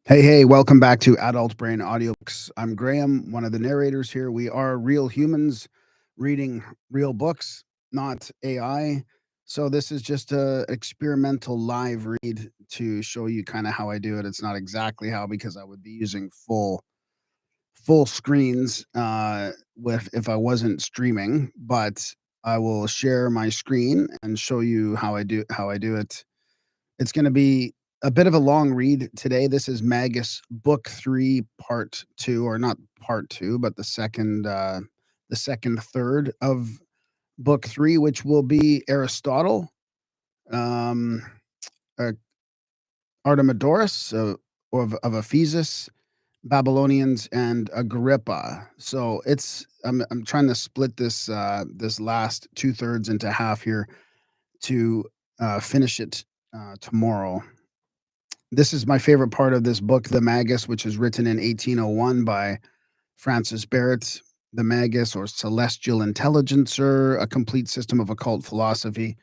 Hey, welcome back to Adult Brain Audiobooks. I'm Graham, one of the narrators here. We are real humans reading real books, not AI. So this is just a experimental live read to show you kind of how I do it. It's not exactly how because I would be using full screens with if I wasn't streaming, but I will share my screen and show you how I do it. It's going to be a bit of a long read today. This is Magus Book 3, Part 2, or not Part 2, but the second third of Book 3, which will be Aristotle, um, uh, Artimedorus of Ephesus, Babylonians, and Agrippa. So I'm trying to split this last two thirds into half here to finish it tomorrow. This is my favorite part of this book, the Magus, which is written in 1801 by Francis Barrett. The Magus, or Celestial Intelligencer, a complete system of occult philosophy.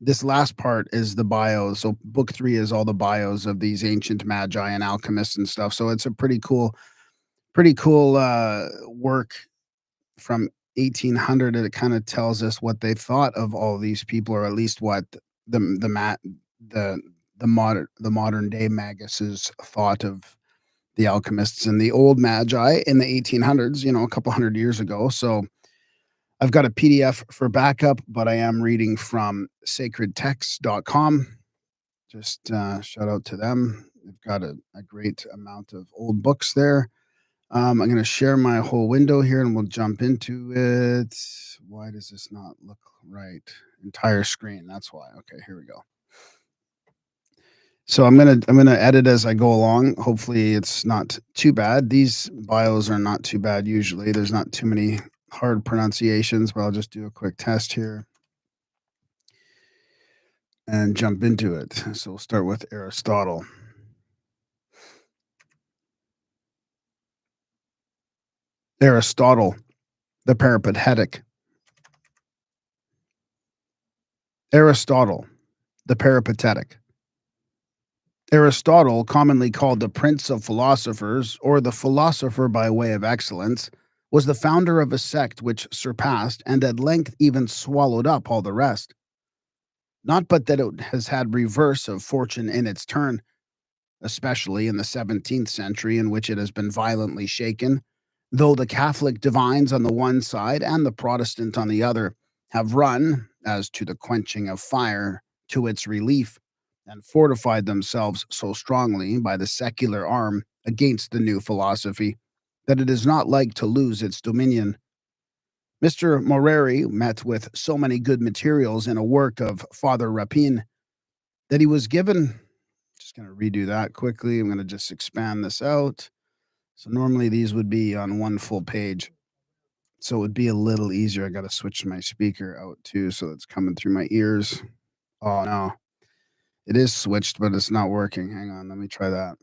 This last part is the bio. So book 3 is all the bios of these ancient magi and alchemists and stuff. So it's a pretty cool work from 1800. It kind of tells us what they thought of all these people, or at least what the mat the the modern day maguses thought of the alchemists and the old magi in the 1800s, a couple hundred years ago. So I've got a PDF for backup, but I am reading from sacredtext.com. Just shout out to them. They've got a great amount of old books there. I'm going to share my whole window here and we'll jump into it. Why does this not look right? Entire screen. That's why. Okay, here we go. So I'm gonna edit as I go along. Hopefully it's not too bad. These bios are not too bad usually. There's not too many hard pronunciations, but I'll just do a quick test here and jump into it. So we'll start with Aristotle. Aristotle, the Peripatetic. Aristotle, the Peripatetic. Aristotle, commonly called the Prince of Philosophers or the philosopher by way of excellence, was the founder of a sect which surpassed and at length even swallowed up all the rest. Not but that it has had reverse of fortune in its turn, especially in the 17th century, in which it has been violently shaken, though the Catholic divines on the one side and the Protestant on the other have run, as to the quenching of fire, to its relief, and fortified themselves so strongly by the secular arm against the new philosophy that it is not like to lose its dominion. Mr. Moreri met with so many good materials in a work of Father Rapin that he was given. Just going to redo that quickly. I'm going to just expand this out. So normally these would be on one full page. So it would be a little easier. I got to switch my speaker out too, so it's coming through my ears. Oh no, it is switched, but it's not working. Hang on, let me try that.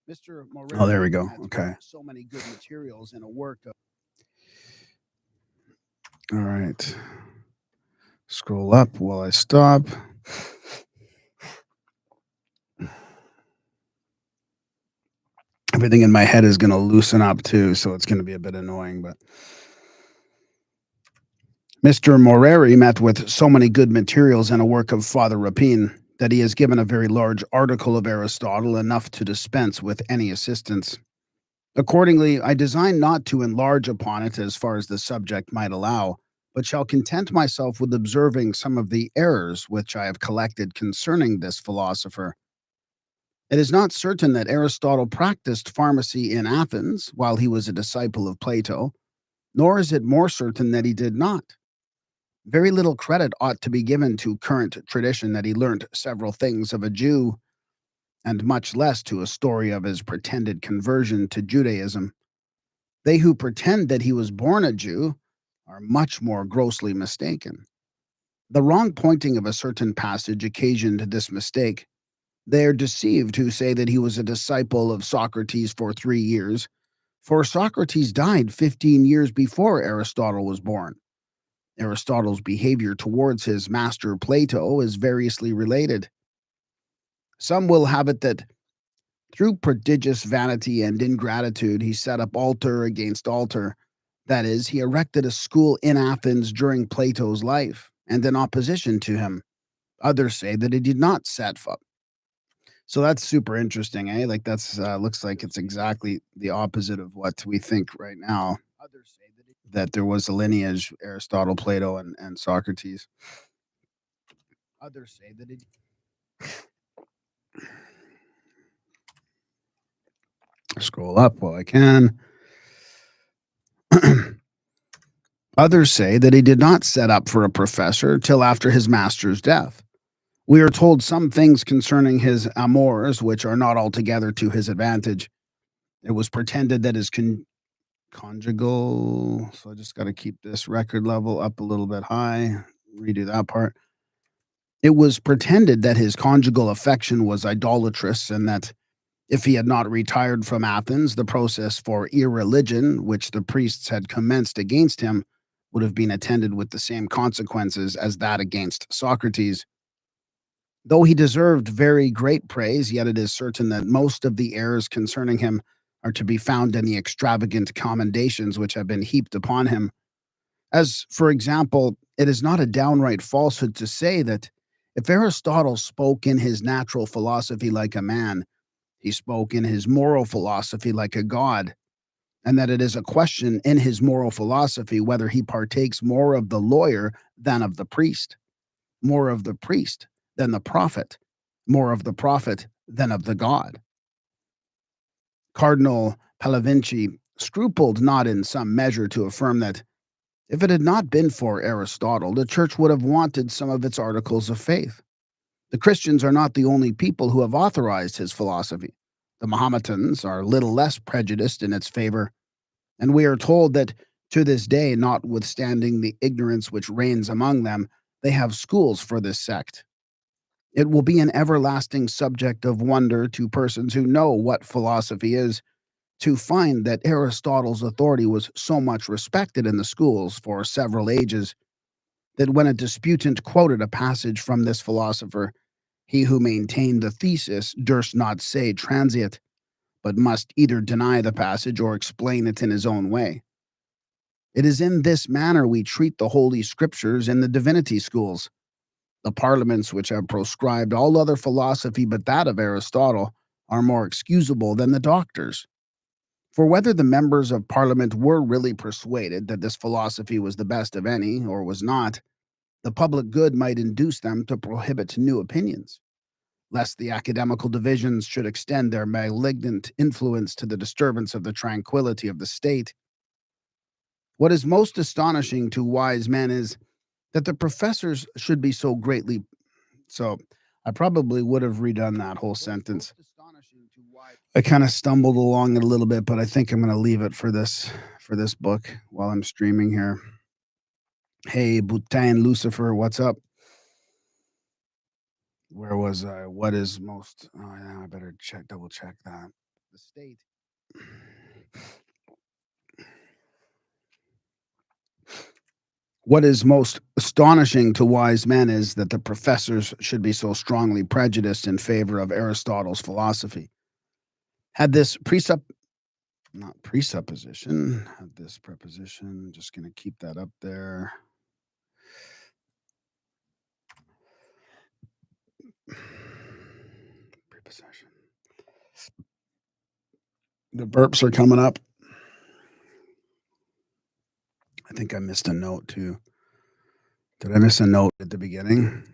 Mr. Moreri. Oh, there we go. Okay. So many good materials in a work of. All right. Scroll up while I stop. Everything in my head is going to loosen up too, so it's going to be a bit annoying, but Mr. Moreri met with so many good materials in a work of Father Rapin that he has given a very large article of Aristotle, enough to dispense with any assistance. Accordingly, I design not to enlarge upon it as far as the subject might allow, but shall content myself with observing some of the errors which I have collected concerning this philosopher. It is not certain that Aristotle practiced pharmacy in Athens while he was a disciple of Plato, nor is it more certain that he did not. Very little credit ought to be given to current tradition that he learnt several things of a Jew, and much less to a story of his pretended conversion to Judaism. They who pretend that he was born a Jew are much more grossly mistaken. The wrong pointing of a certain passage occasioned this mistake. They are deceived who say that he was a disciple of Socrates for 3 years, for Socrates died 15 years before Aristotle was born. Aristotle's behavior towards his master Plato is variously related. Some will have it that Through prodigious vanity and ingratitude, he set up altar against altar. That is, he erected a school in Athens during Plato's life and in opposition to him. Others say that he did not set up. So that's super interesting, eh? Like that's looks like it's exactly the opposite of what we think right now. That there was a lineage, Aristotle, Plato, and Socrates. Others say that it. Scroll up while I can. Others say that he did not set up for a professor till after his master's death. We are told some things concerning his amours which are not altogether to his advantage. It was pretended that his conjugal, so I just got to keep this record level up a little bit high, redo that part. It was pretended that his conjugal affection was idolatrous, and that if he had not retired from Athens, the process for irreligion, which the priests had commenced against him, would have been attended with the same consequences as that against Socrates. Though he deserved very great praise, yet it is certain that most of the errors concerning him are to be found in the extravagant commendations which have been heaped upon him. As, for example, it is not a downright falsehood to say that if Aristotle spoke in his natural philosophy like a man, he spoke in his moral philosophy like a god, and that it is a question in his moral philosophy whether he partakes more of the lawyer than of the priest, more of the priest than the prophet, more of the prophet than of the god. Cardinal Pallavinci scrupled not in some measure to affirm that if it had not been for Aristotle, the church would have wanted some of its articles of faith. The Christians are not the only people who have authorized his philosophy. The Mohammedans are little less prejudiced in its favor, and we are told that to this day, notwithstanding the ignorance which reigns among them, they have schools for this sect. It will be an everlasting subject of wonder to persons who know what philosophy is to find that Aristotle's authority was so much respected in the schools for several ages that when a disputant quoted a passage from this philosopher, he who maintained the thesis durst not say transiat, but must either deny the passage or explain it in his own way. It is in this manner we treat the Holy Scriptures in the divinity schools. The parliaments which have proscribed all other philosophy but that of Aristotle are more excusable than the doctors. For whether the members of Parliament were really persuaded that this philosophy was the best of any, or was not, the public good might induce them to prohibit new opinions, lest the academical divisions should extend their malignant influence to the disturbance of the tranquillity of the state. What is most astonishing to wise men is that the professors should be so greatly. So I probably would have redone that whole sentence. I kind of stumbled along it a little bit, but I think I'm going to leave it for this book while I'm streaming here. Hey, Bhutan Lucifer, what's up? Where was I? What is most? Oh, yeah, I better double check that. The state. What is most astonishing to wise men is that the professors should be so strongly prejudiced in favor of Aristotle's philosophy. Had this not presupposition, had this preposition, just going to keep that up there. Prepossession. The burps are coming up. I think I missed a note too. Did I miss a note at the beginning?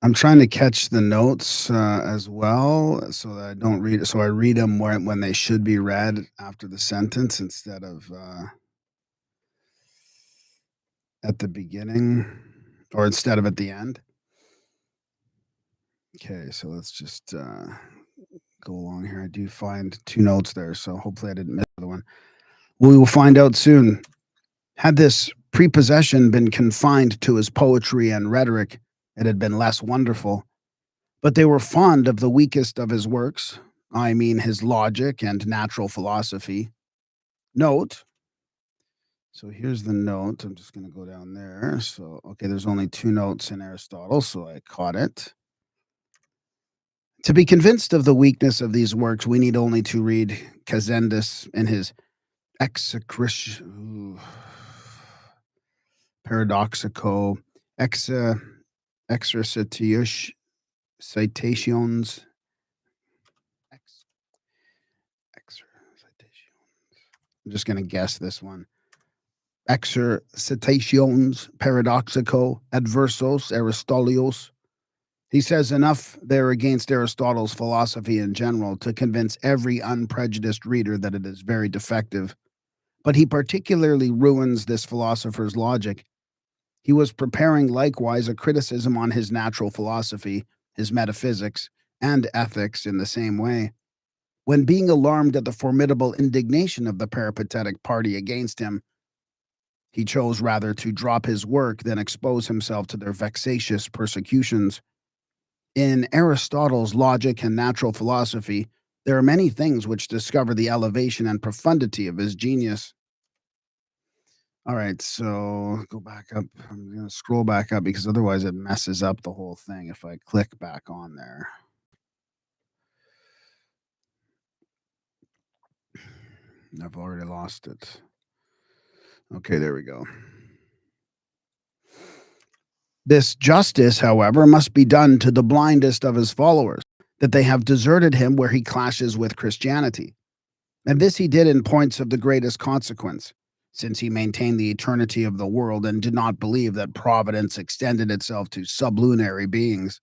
I'm trying to catch the notes as well, so that I don't read it. So I read them when they should be read after the sentence instead of at the beginning, or instead of at the end. Okay, so let's just go along here. I do find 2 notes there, so hopefully I didn't miss the one. We will find out soon. Had this prepossession been confined to his poetry and rhetoric, it had been less wonderful. But they were fond of the weakest of his works, I mean his logic and natural philosophy. Note, so here's the note. I'm just going to go down there. So, okay, there's only 2 notes in Aristotle, so I caught it. To be convinced of the weakness of these works, we need only to read Casendus in his Paradoxico Exercitius Citations. I'm just going to guess this one. Exercitations Paradoxico Adversos Aristotelios. He says enough there against Aristotle's philosophy in general to convince every unprejudiced reader that it is very defective. But he particularly ruins this philosopher's logic. He was preparing likewise a criticism on his natural philosophy, his metaphysics, and ethics in the same way, when being alarmed at the formidable indignation of the peripatetic party against him, he chose rather to drop his work than expose himself to their vexatious persecutions. In Aristotle's logic and natural philosophy, there are many things which discover the elevation and profundity of his genius. All right, so go back up. I'm going to scroll back up because otherwise it messes up the whole thing if I click back on there. I've already lost it. Okay, there we go. This justice, however, must be done to the blindest of his followers, that they have deserted him where he clashes with Christianity. And this he did in points of the greatest consequence, since he maintained the eternity of the world and did not believe that providence extended itself to sublunary beings.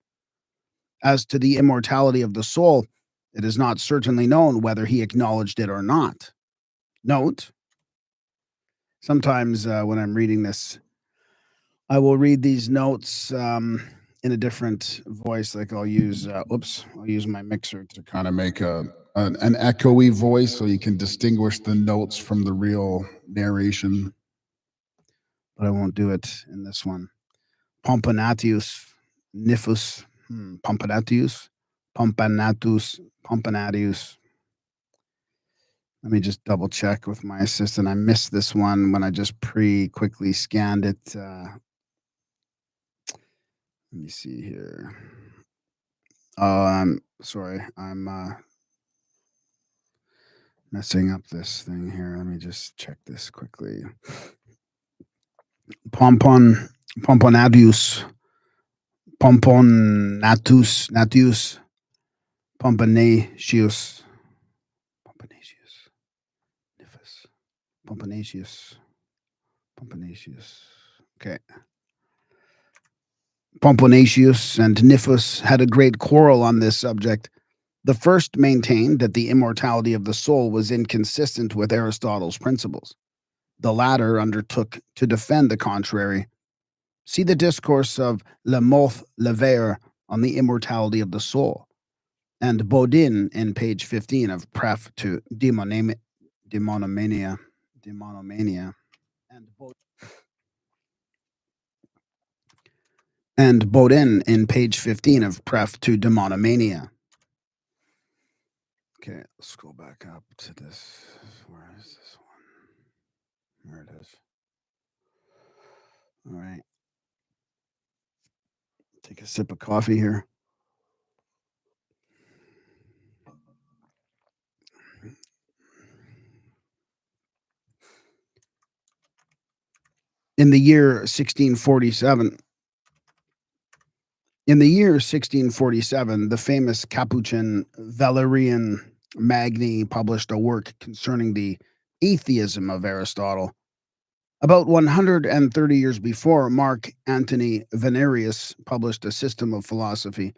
As to the immortality of the soul, it is not certainly known whether he acknowledged it or not. Note, sometimes when I'm reading this, I will read these notes in a different voice. Like I'll use my mixer to kind of make an echoey voice so you can distinguish the notes from the real narration. But I won't do it in this one. Pomponatius, Nifus, Pomponatius, Pomponatius. Let me just double check with my assistant. I missed this one when I just quickly scanned it. Let me see here. Oh, I'm sorry. I'm messing up this thing here. Let me just check this quickly. Pomponatius, Natius, Pomponatius, Nifus, Pomponatius. Okay. Pomponatius and Nifus had a great quarrel on this subject. The first maintained that the immortality of the soul was inconsistent with Aristotle's principles. The latter undertook to defend the contrary. See the discourse of Le Moth Lever on the immortality of the soul, and Bodin in page 15 of Pref to Demonomania. And Bodin in page 15 of Pref to Demonomania. Okay, let's go back up to this. Where is this one? There it is. All right. Take a sip of coffee here. In the year 1647, the famous Capuchin Valerian Magni published a work concerning the atheism of Aristotle. About 130 years before, Mark Antony Venerius published a system of philosophy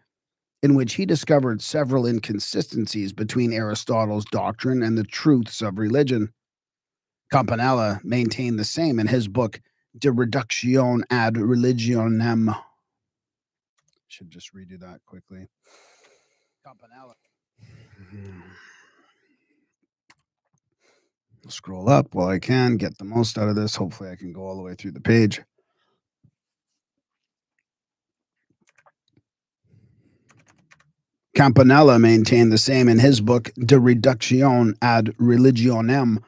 in which he discovered several inconsistencies between Aristotle's doctrine and the truths of religion. Campanella maintained the same in his book De Reductione ad Religionem. Should just redo that quickly. Campanella. Scroll up while I can, get the most out of this. Hopefully I can go all the way through the page. Campanella maintained the same in his book De Reductione ad Religionem,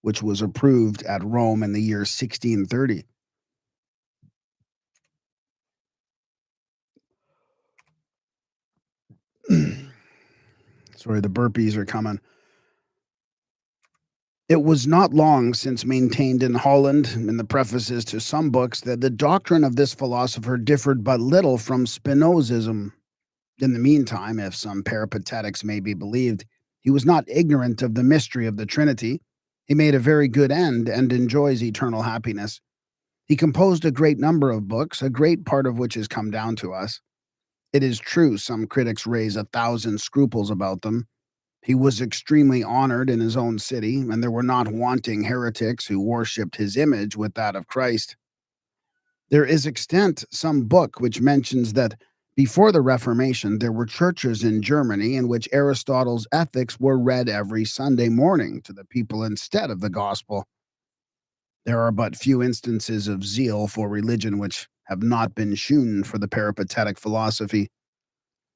which was approved at Rome in the year 1630. Sorry, the burpees are coming. It was not long since maintained in Holland, in the prefaces to some books, that the doctrine of this philosopher differed but little from Spinozism. In the meantime, if some peripatetics may be believed, he was not ignorant of the mystery of the Trinity. He made a very good end and enjoys eternal happiness. He composed a great number of books, a great part of which has come down to us. It is true some critics raise 1,000 scruples about them. He was extremely honored in his own city, and there were not wanting heretics who worshipped his image with that of Christ. There is extant some book which mentions that before the Reformation there were churches in Germany in which Aristotle's ethics were read every Sunday morning to the people instead of the gospel. There are but few instances of zeal for religion which have not been shewn for the peripatetic philosophy.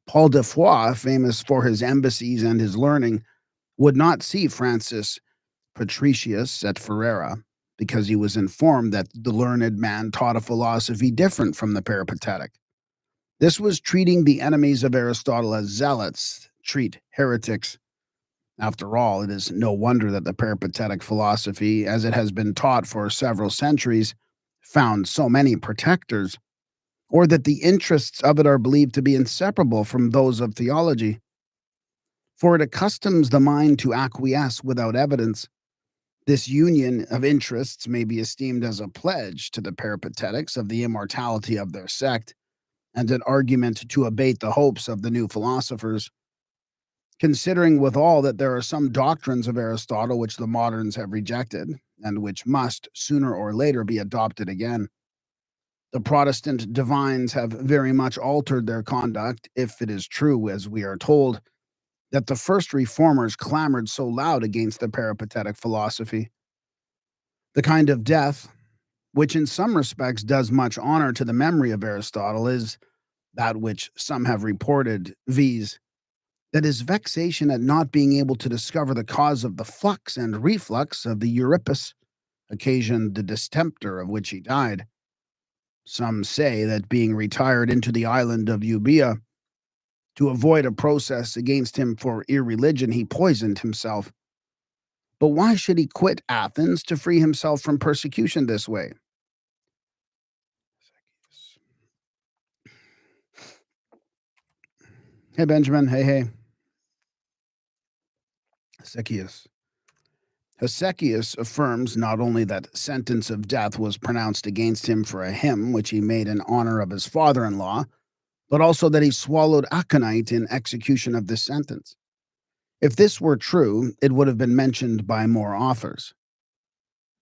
Paul de Foix, famous for his embassies and his learning, would not see Francis Patricius at Ferrara because he was informed that the learned man taught a philosophy different from the peripatetic. This was treating the enemies of Aristotle as zealots treat heretics. After all, it is no wonder that the peripatetic philosophy, as it has been taught for several centuries, found so many protectors, or that the interests of it are believed to be inseparable from those of theology. For it accustoms the mind to acquiesce without evidence. This union of interests may be esteemed as a pledge to the peripatetics of the immortality of their sect, and an argument to abate the hopes of the new philosophers. Considering withal that there are some doctrines of Aristotle which the moderns have rejected, and which must, sooner or later, be adopted again. The Protestant divines have very much altered their conduct, if it is true, as we are told, that the first reformers clamored so loud against the peripatetic philosophy. The kind of death, which in some respects does much honor to the memory of Aristotle, is that which some have reported, viz., that his vexation at not being able to discover the cause of the flux and reflux of the Euripus occasioned the distemper of which he died. Some say that being retired into the island of Euboea, to avoid a process against him for irreligion, he poisoned himself. But why should he quit Athens to free himself from persecution this way? Hey, Benjamin. Hey. Hesychius. Hesychius affirms not only that sentence of death was pronounced against him for a hymn which he made in honor of his father-in-law, but also that he swallowed aconite in execution of this sentence. If this were true, it would have been mentioned by more authors.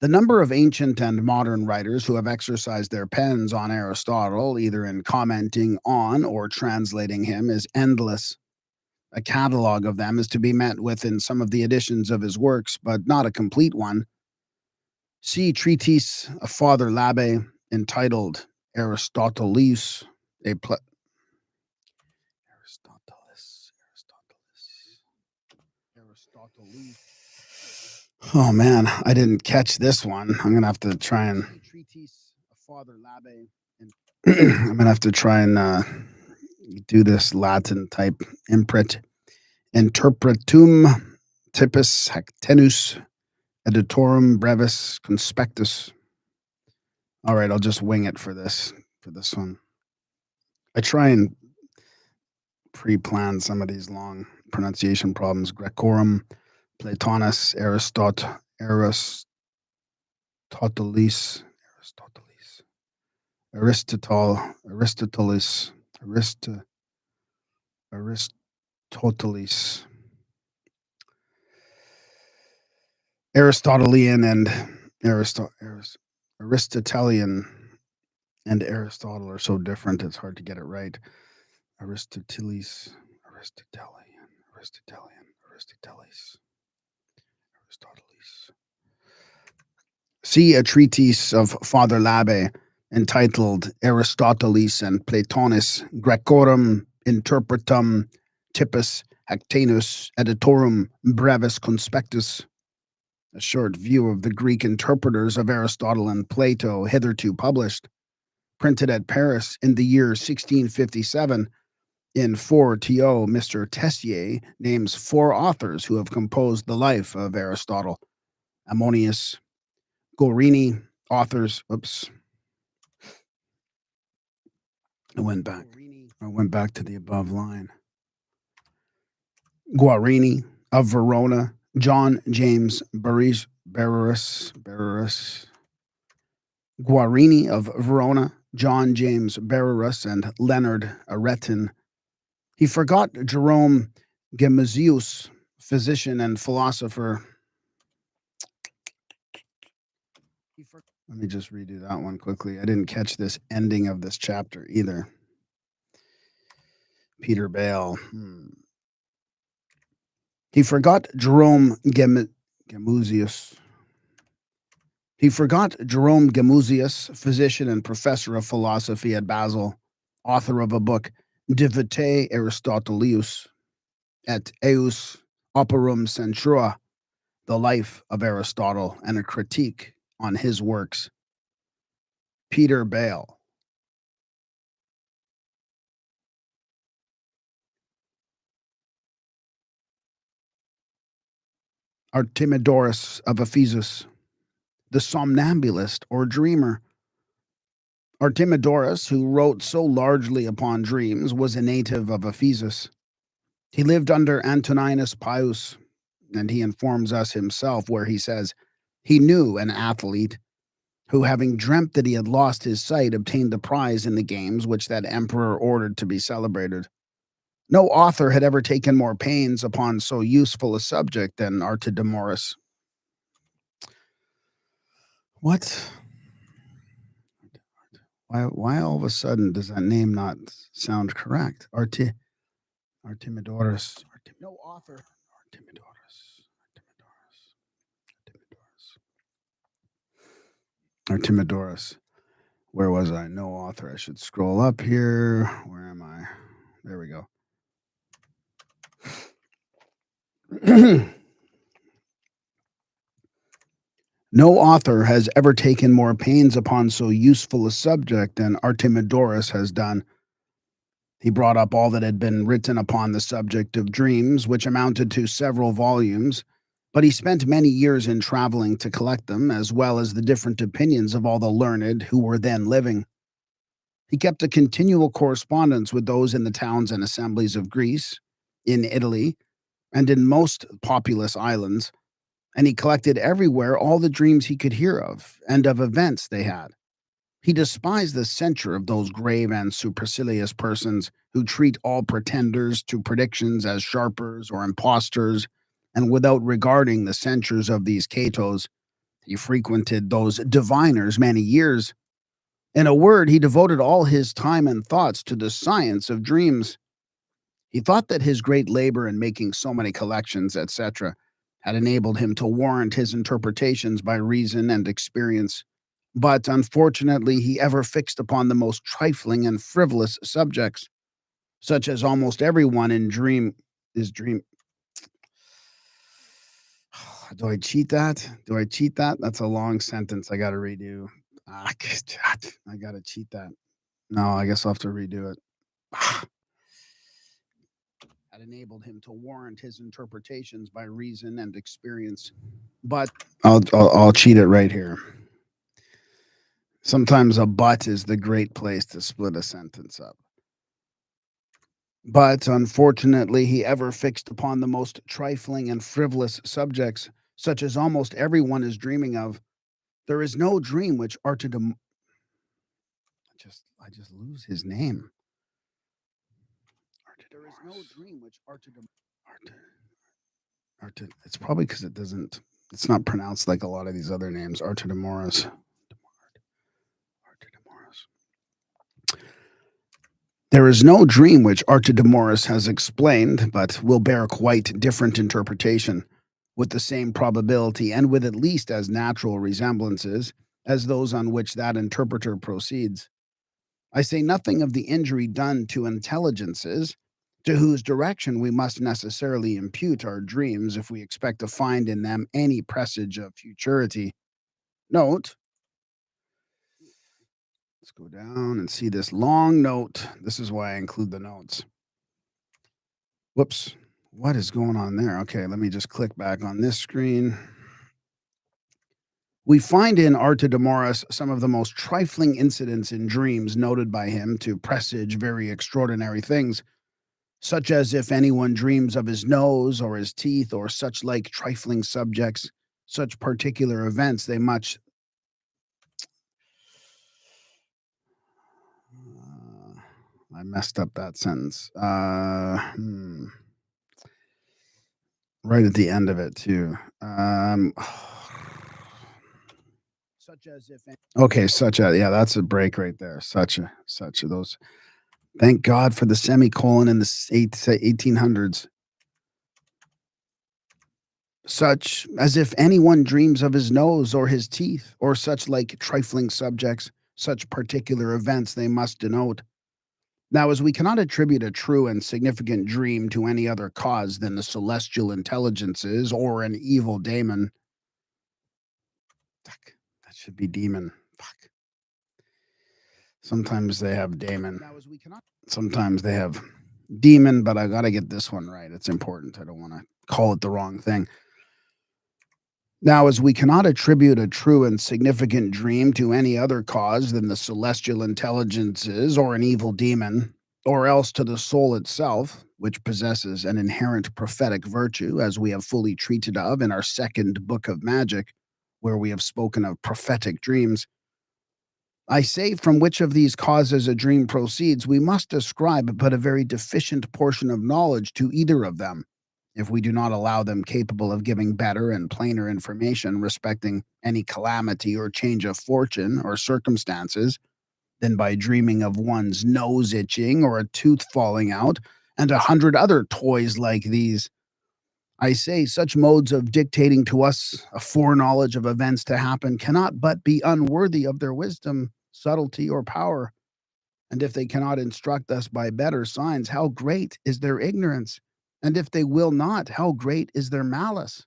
The number of ancient and modern writers who have exercised their pens on Aristotle, either in commenting on or translating him, is endless. A catalogue of them is to be met with in some of the editions of his works, but not a complete one. See treatise of Father Labbe entitled Aristotelis, Aristotelis. Oh man, I didn't catch this one. I'm gonna have to try and treatise of Father Labbe. I'm gonna have to try and do this Latin type imprint. Interpretum typus hactenus editorum brevis conspectus. All right, I'll just wing it for this one. I try and pre-plan some of these long pronunciation problems. Grecorum, Platonis, Aristotelis, Aristotle, Aristotelis, Aristotelis, Aristotelian and Aristotelian and Aristotle are so different, it's hard to get it right. Aristotelis, Aristotelian, Aristotelis, Aristotelis. See a treatise of Father Labbe entitled Aristotelis and Platonis Grecorum Interpretum Typus Hactenus Editorum Brevis Conspectus, a short view of the Greek interpreters of Aristotle and Plato hitherto published, printed at Paris in the year 1657, In 4TO, Mr. Tessier names 4 authors who have composed the life of Aristotle: Ammonius, Guarini, authors. Oops, I went back. I went back to the above line. Guarini of Verona, John James Barrett, Guarini of Verona, John James Barrett, and Leonard Aretin. He forgot Jerome Gemuzius, physician and philosopher. Let me just redo that one quickly. I didn't catch this ending of this chapter either. Peter Bale. He forgot Jerome Gemuzius. He forgot Jerome Gemuzius, physician and professor of philosophy at Basel, author of a book, De Vitae Aristotelius, et Eus Operum Centrua, The Life of Aristotle, and a critique on his works. Peter Bale. Artimedorus of Ephesus, the somnambulist or dreamer. Artimedorus, who wrote so largely upon dreams, was a native of Ephesus. He lived under Antoninus Pius, and he informs us himself where he says, he knew an athlete who, having dreamt that he had lost his sight, obtained the prize in the games which that emperor ordered to be celebrated. No author had ever taken more pains upon so useful a subject than Artimedorus. What? Why all of a sudden does that name not sound correct? Artimedorus. No author. Artimedorus. Where was I? No author. I should scroll up here. Where am I? There we go. No author has ever taken more pains upon so useful a subject than Artimedorus has done. He brought up all that had been written upon the subject of dreams, which amounted to several volumes, but he spent many years in traveling to collect them, as well as the different opinions of all the learned who were then living. He kept a continual correspondence with those in the towns and assemblies of Greece, in Italy, and in most populous islands, and he collected everywhere all the dreams he could hear of, and of events they had. He despised the censure of those grave and supercilious persons who treat all pretenders to predictions as sharpers or impostors, and without regarding the censures of these Catos, he frequented those diviners many years. In a word, he devoted all his time and thoughts to the science of dreams. He thought that his great labor in making so many collections, etc., had enabled him to warrant his interpretations by reason and experience. But unfortunately, he ever fixed upon the most trifling and frivolous subjects, such as almost everyone in dream is dream. Do I cheat that? Do I cheat that? That's a long sentence I got to redo. I got to cheat that. No, I guess I'll have to redo it. Had enabled him to warrant his interpretations by reason and experience. But I'll cheat it right here. Sometimes a but is the great place to split a sentence up. But unfortunately, he ever fixed upon the most trifling and frivolous subjects, such as almost everyone is dreaming of. There is no dream which Artimedorus. I just lose his name. There is no dream which it's probably because it's not pronounced like a lot of these other names. Artimedorus. There is no dream which Artimedorus has explained, but will bear quite different interpretation, with the same probability and with at least as natural resemblances as those on which that interpreter proceeds. I say nothing of the injury done to intelligences, to whose direction we must necessarily impute our dreams if we expect to find in them any presage of futurity. Note, let's go down and see this long note. This is why I include the notes. Whoops. What is going on there? Okay, let me just click back on this screen. We find in Artimedorus some of the most trifling incidents in dreams noted by him to presage very extraordinary things, such as if anyone dreams of his nose or his teeth or such like trifling subjects, such particular events, they much. I messed up that sentence. Right at the end of it, too. Such as if. Okay, such a. Yeah, that's a break right there. Such a those. Thank God for the semicolon in the 1800s. Such as if anyone dreams of his nose or his teeth, or such like trifling subjects, such particular events they must denote. Now, as we cannot attribute a true and significant dream to any other cause than the celestial intelligences or an evil daemon. Fuck, that should be demon. Fuck. Sometimes they have daemon. Sometimes they have demon, but I got to get this one right. It's important. I don't want to call it the wrong thing. Now, as we cannot attribute a true and significant dream to any other cause than the celestial intelligences or an evil demon, or else to the soul itself, which possesses an inherent prophetic virtue, as we have fully treated of in our second book of magic, where we have spoken of prophetic dreams. I say from which of these causes a dream proceeds, we must ascribe but a very deficient portion of knowledge to either of them, if we do not allow them capable of giving better and plainer information respecting any calamity or change of fortune or circumstances than by dreaming of one's nose itching or a tooth falling out, and 100 other toys like these. I say such modes of dictating to us a foreknowledge of events to happen cannot but be unworthy of their wisdom, subtlety, or power. And if they cannot instruct us by better signs, how great is their ignorance? And if they will not, how great is their malice?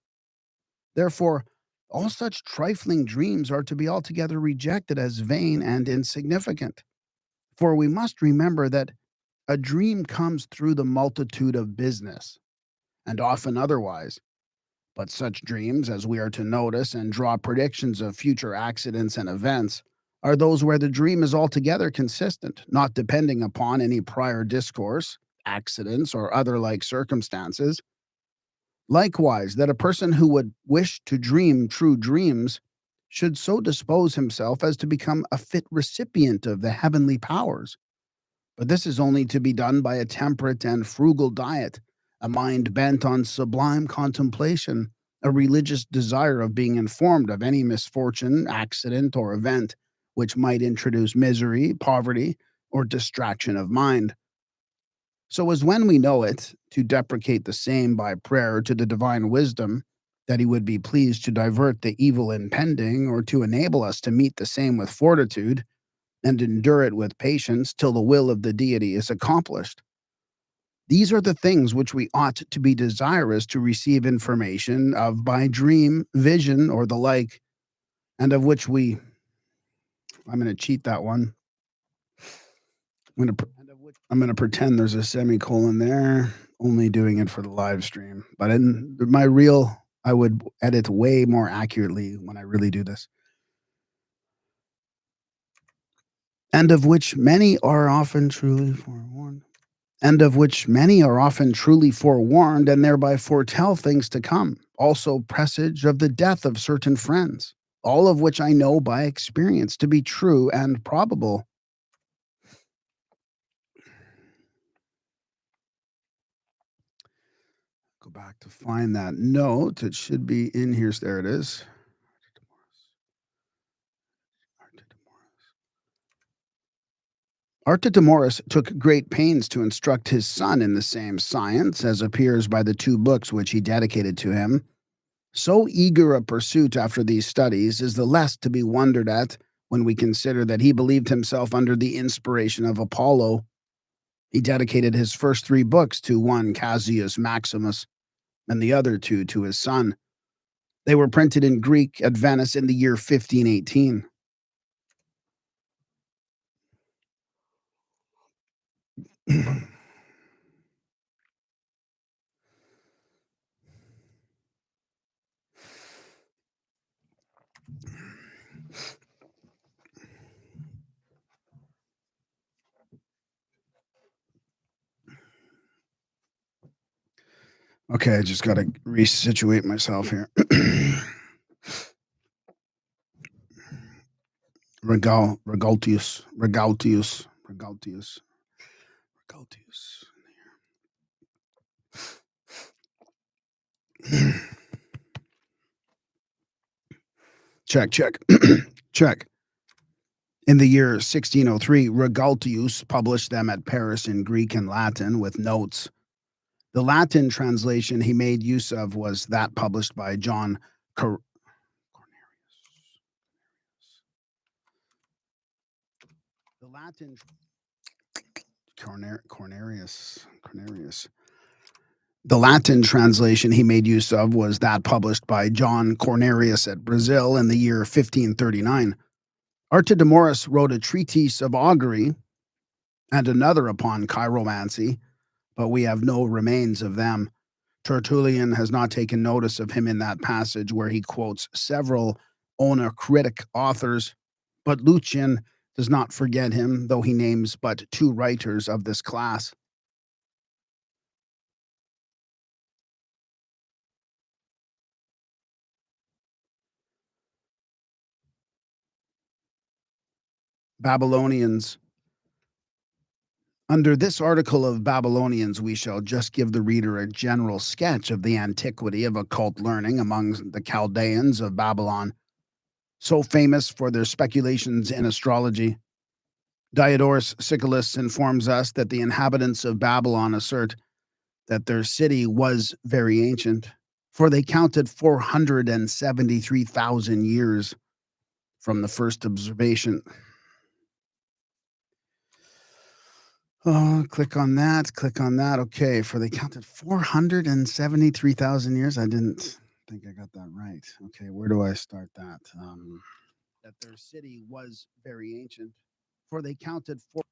Therefore, all such trifling dreams are to be altogether rejected as vain and insignificant. For we must remember that a dream comes through the multitude of business, and often otherwise. But such dreams, as we are to notice and draw predictions of future accidents and events, are those where the dream is altogether consistent, not depending upon any prior discourse, accidents, or other like circumstances. Likewise, that a person who would wish to dream true dreams should so dispose himself as to become a fit recipient of the heavenly powers. But this is only to be done by a temperate and frugal diet, a mind bent on sublime contemplation, a religious desire of being informed of any misfortune, accident, or event which might introduce misery, poverty, or distraction of mind. So as when we know it, to deprecate the same by prayer to the divine wisdom, that he would be pleased to divert the evil impending, or to enable us to meet the same with fortitude, and endure it with patience till the will of the deity is accomplished. These are the things which we ought to be desirous to receive information of by dream, vision, or the like, and of which I'm going to cheat that one. I'm going to pretend there's a semicolon there, only doing it for the live stream. But in my real, I would edit way more accurately when I really do this. And of which many are often truly forewarned. And of which many are often truly forewarned, and thereby foretell things to come, also presage of the death of certain friends, all of which I know by experience to be true and probable. Go back to find that note. It should be in here. There it is. Artimedorus took great pains to instruct his son in the same science, as appears by the two books which he dedicated to him. So eager a pursuit after these studies is the less to be wondered at when we consider that he believed himself under the inspiration of Apollo. He dedicated his first three books to one Casius Maximus, and the other two to his son. They were printed in Greek at Venice in the year 1518. Okay, I just got to resituate myself here. Regaltius. Check, check, check. In the year 1603, Regaltius published them at Paris in Greek and Latin with notes. The Latin translation he made use of was that published by John Cornelius. The Latin Cornelius. The Latin translation he made use of was that published by John Cornelius at Brazil in the year 1539. Artimedorus wrote a treatise of augury and another upon chiromancy, but we have no remains of them. Tertullian has not taken notice of him in that passage where he quotes several onocritic authors, but Lucian does not forget him, though he names but 2 writers of this class. Babylonians. Under this article of Babylonians, we shall just give the reader a general sketch of the antiquity of occult learning among the Chaldeans of Babylon, so famous for their speculations in astrology. Diodorus Siculus informs us that the inhabitants of Babylon assert that their city was very ancient, for they counted 473,000 years from the first observation. Oh, click on that. Okay, for they counted 473,000 years. I didn't think I got that right. Okay, where do I start that? That their city was very ancient, for they counted four.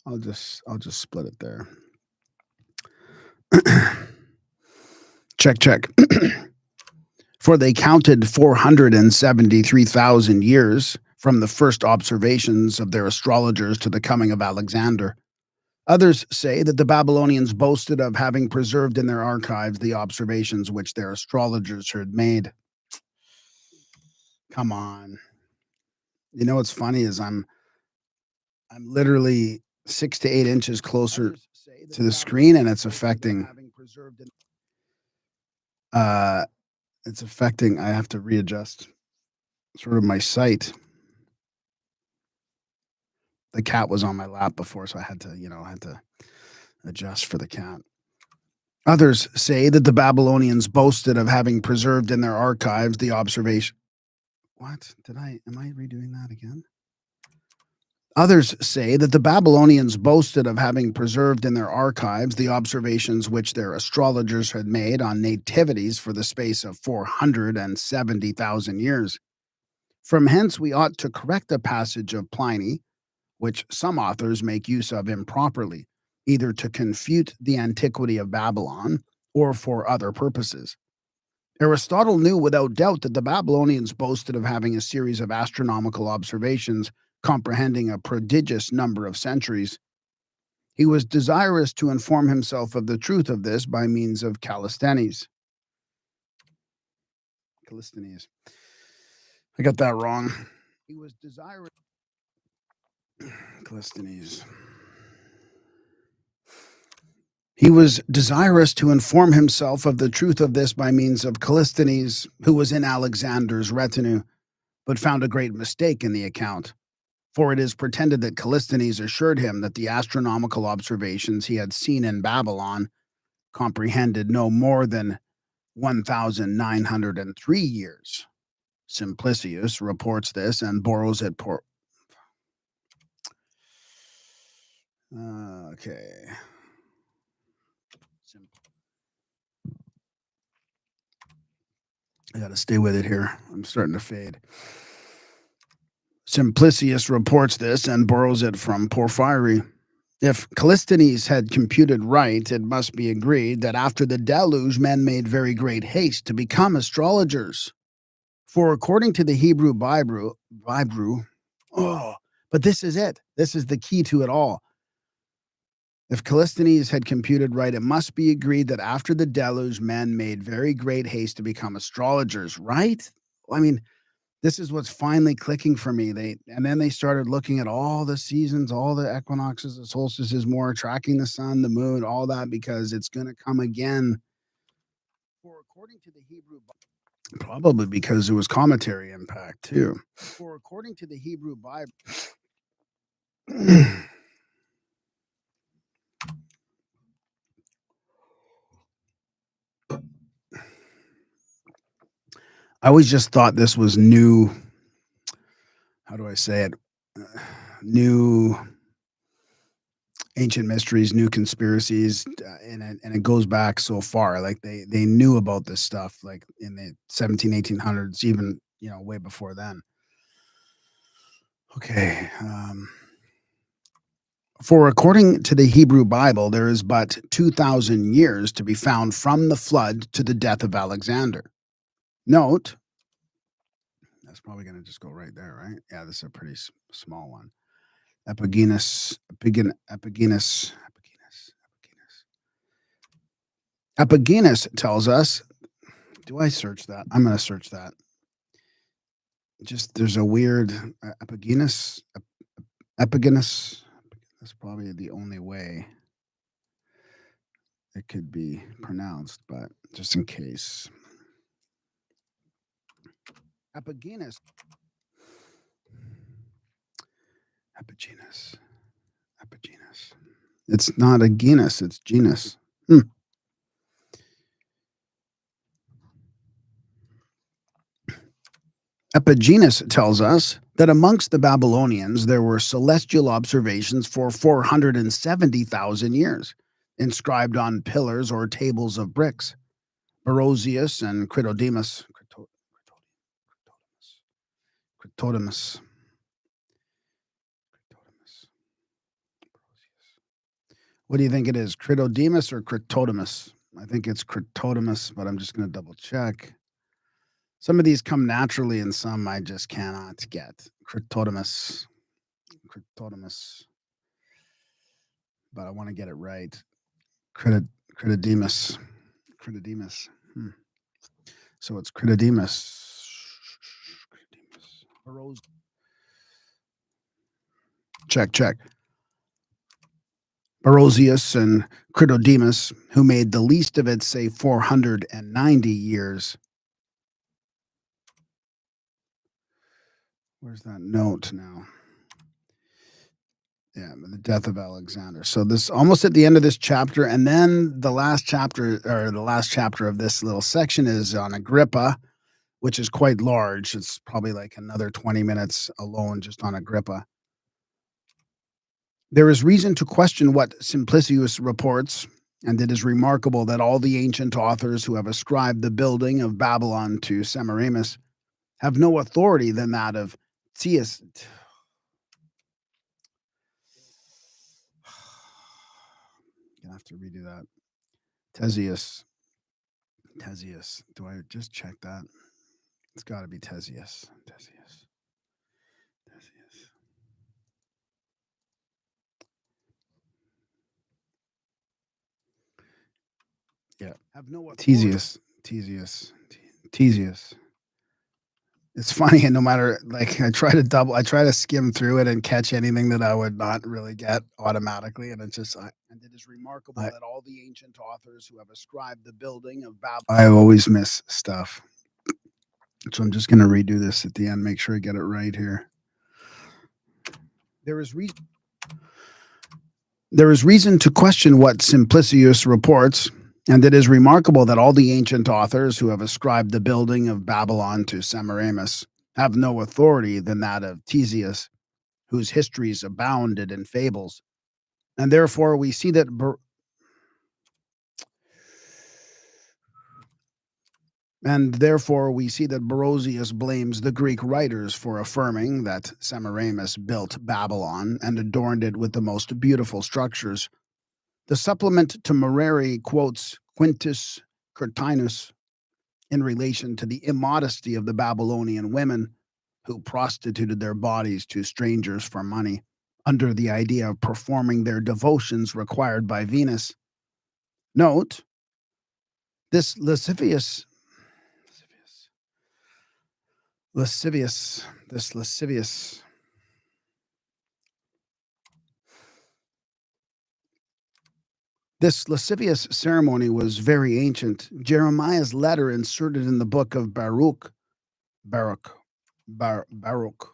I'll just split it there. Check. For they counted 473,000 years from the first observations of their astrologers to the coming of Alexander. Others say that the Babylonians boasted of having preserved in their archives the observations which their astrologers had made. Come on. You know what's funny is I'm literally 6 to 8 inches closer to the screen, and it's affecting I have to readjust sort of my sight. The cat was on my lap before, so I had to adjust for the cat. Others say that the Babylonians boasted of having preserved in their archives the observation. What? Am I redoing that again? Others say that the Babylonians boasted of having preserved in their archives the observations which their astrologers had made on nativities for the space of 470,000 years. From hence we ought to correct a passage of Pliny, which some authors make use of improperly, either to confute the antiquity of Babylon or for other purposes. Aristotle knew without doubt that the Babylonians boasted of having a series of astronomical observations comprehending a prodigious number of centuries. He was desirous to inform himself of the truth of this by means of Callisthenes. I got that wrong. He was desirous. Callisthenes. He was desirous to inform himself of the truth of this by means of Callisthenes, who was in Alexander's retinue, but found a great mistake in the account. For it is pretended that Callisthenes assured him that the astronomical observations he had seen in Babylon comprehended no more than 1,903 years. Simplicius reports this and borrows it. Okay. I got to stay with it here. I'm starting to fade. Simplicius reports this and borrows it from Porphyry. If Callisthenes had computed right, it must be agreed that after the deluge, men made very great haste to become astrologers. For according to the Hebrew Bible, but this is it. This is the key to it all. If Callisthenes had computed right, it must be agreed that after the deluge, men made very great haste to become astrologers, right? I mean, this is what's finally clicking for me. Then they started looking at all the seasons, all the equinoxes, the solstices, more tracking the sun, the moon, all that, because it's going to come again. For according to the Hebrew, probably because it was commentary impact too. For according to the Hebrew Bible, I always just thought this was new. How do I say it? New ancient mysteries, new conspiracies, and it goes back so far. Like they knew about this stuff, like in the 1800s, even way before then. Okay. For according to the Hebrew Bible, there is but 2,000 years to be found from the flood to the death of Alexander. Note, that's probably going to just go right there, right? Yeah, this is a pretty small one. Epigenus. Epigenus tells us. Do I search that? I'm going to search that. Just there's a weird Epigenus. Epigenus. That's probably the only way it could be pronounced, but just in case. Epigenus. Epigenus. It's not a genus, it's genus. Epigenus tells us that amongst the Babylonians there were celestial observations for 470,000 years, inscribed on pillars or tables of bricks. Barosius and Critodemus. What do you think it is, Critodemus or Critodemus? I think it's Critodemus, but I'm just going to double check. Some of these come naturally and some I just cannot get. Critodemus. But I want to get it right. Critodemus. So it's Critodemus. Check. Barosius and Critodemus, who made the least of it, say 490 years. Where's that note now? Yeah, the death of Alexander. So this almost at the end of this chapter, and then the last chapter of this little section is on Agrippa, which is quite large. It's probably like another 20 minutes alone just on Agrippa. There is reason to question what Simplicius reports, and it is remarkable that all the ancient authors who have ascribed the building of Babylon to Semiramis have no authority than that of Theus. Gonna have to redo that. Theseus. Do I just check that? It's got to be Theseus. Yeah. Have no authority. Theseus. It's funny, and no matter, like, I try to skim through it and catch anything that I would not really get automatically, and it's just, and it is remarkable that all the ancient authors who have ascribed the building of Babylon. I always miss stuff, so I'm just going to redo this at the end, make sure I get it right here. There is reason to question what Simplicius reports, and it is remarkable that all the ancient authors who have ascribed the building of Babylon to Semiramis have no authority than that of Theseus, whose histories abounded in fables. And therefore we see that Barosius blames the Greek writers for affirming that Semiramis built Babylon and adorned it with the most beautiful structures. The supplement to Moreri quotes Quintus Curtinus in relation to the immodesty of the Babylonian women who prostituted their bodies to strangers for money. under the idea of performing their devotions required by Venus. Note, this lascivious, this lascivious This lascivious ceremony was very ancient. Jeremiah's letter inserted in the book of Baruch, Baruch, Baruch.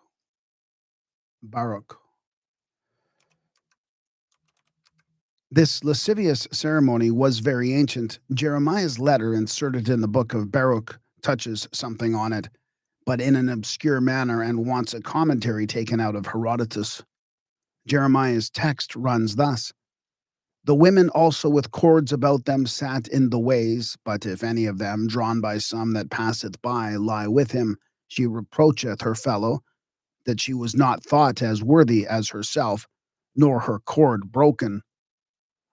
This lascivious ceremony was very ancient. Jeremiah's letter inserted in the book of Baruch touches something on it, but in an obscure manner and wants a commentary taken out of Herodotus. Jeremiah's text runs thus: The women also with cords about them sat in the ways, but if any of them, drawn by some that passeth by, lie with him, she reproacheth her fellow, that she was not thought as worthy as herself, nor her cord broken.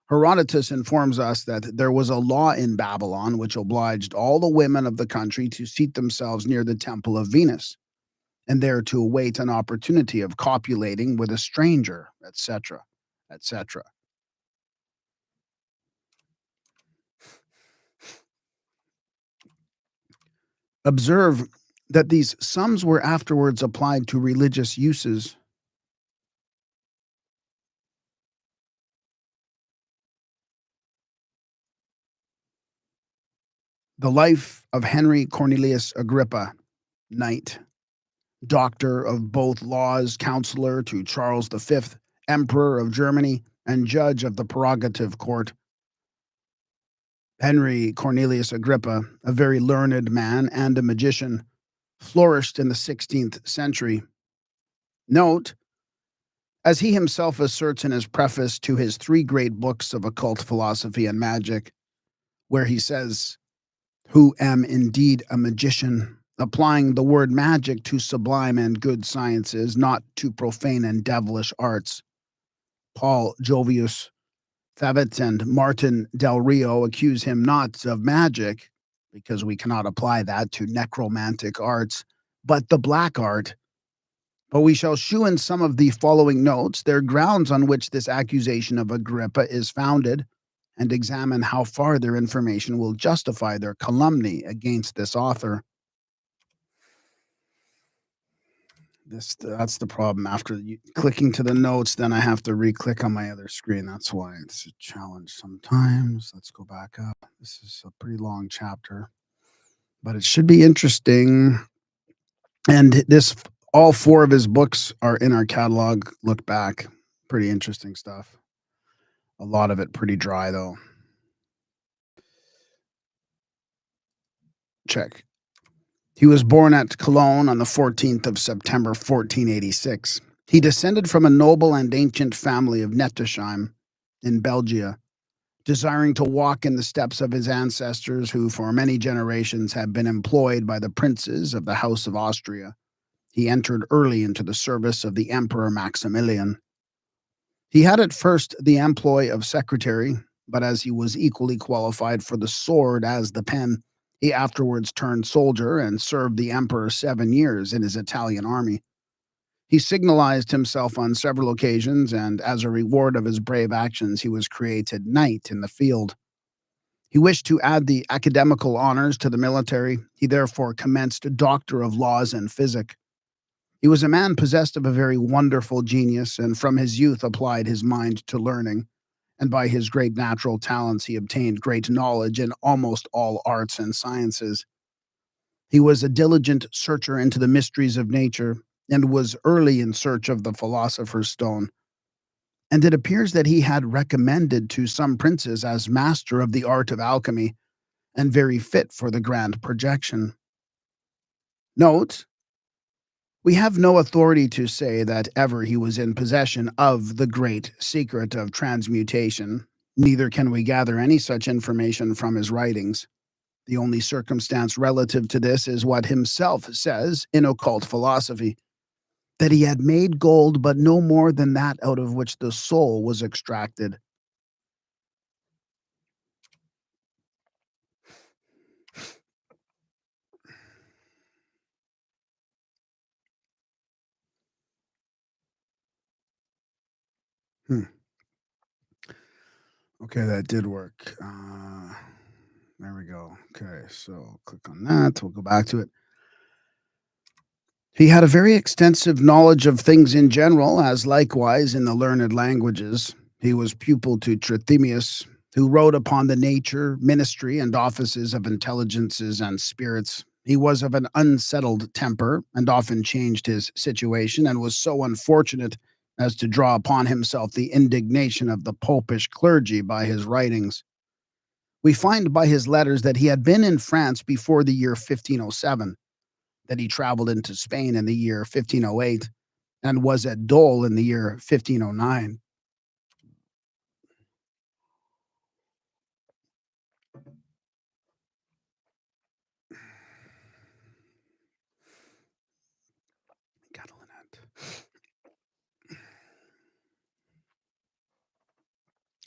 Herodotus informs us that there was a law in Babylon which obliged all the women of the country to seat themselves near the temple of Venus, and there to await an opportunity of copulating with a stranger, etc., etc. Observe that these sums were afterwards applied to religious uses. The life of Henry Cornelius Agrippa, knight, doctor of both laws, counselor to Charles V, Emperor of Germany, and judge of the prerogative court. Henry Cornelius Agrippa, a very learned man and a magician, flourished in the 16th century. Note, as he himself asserts in his preface to his three great books of occult philosophy and magic, where he says, who am indeed a magician, applying the word magic to sublime and good sciences, not to profane and devilish arts. Paul Jovius, Thavet, and Martin Del Rio accuse him not of magic, because we cannot apply that to necromantic arts, but the black art. But we shall shew in some of the following notes their grounds on which this accusation of Agrippa is founded, and examine how far their information will justify their calumny against this author. That's the problem. After clicking to the notes, then I have to re-click on my other screen. That's why it's a challenge sometimes. Let's go back up. This is a pretty long chapter, but it should be interesting. And all four of his books are in our catalog. Look back. Pretty interesting stuff. A lot of it pretty dry, though. Check. He was born at Cologne on the 14th of September, 1486. He descended from a noble and ancient family of Nettesheim in Belgium, desiring to walk in the steps of his ancestors who for many generations had been employed by the princes of the House of Austria. He entered early into the service of the Emperor Maximilian. He had at first the employ of secretary, but as he was equally qualified for the sword as the pen, he afterwards turned soldier and served the emperor 7 years in his Italian army. He signalized himself on several occasions, and as a reward of his brave actions, he was created knight in the field. He wished to add the academical honors to the military. He therefore commenced a doctor of laws and physic. He was a man possessed of a very wonderful genius, and from his youth applied his mind to learning, and by his great natural talents he obtained great knowledge in almost all arts and sciences. He was a diligent searcher into the mysteries of nature, and was early in search of the philosopher's stone. And it appears that he had recommended to some princes as master of the art of alchemy, and very fit for the grand projection. Note, we have no authority to say that ever he was in possession of the great secret of transmutation, neither can we gather any such information from his writings. The only circumstance relative to this is what himself says in occult philosophy, that he had made gold, but no more than that out of which the soul was extracted. Hmm. Okay, that did work. There we go. Okay, so click on that. We'll go back to it. He had a very extensive knowledge of things in general, as likewise in the learned languages. He was pupil to Trithemius, who wrote upon the nature, ministry, and offices of intelligences and spirits. He was of an unsettled temper, and often changed his situation, and was so unfortunate as to draw upon himself the indignation of the popish clergy by his writings. We find by his letters that he had been in France before the year 1507, that he traveled into Spain in the year 1508, and was at Dole in the year 1509.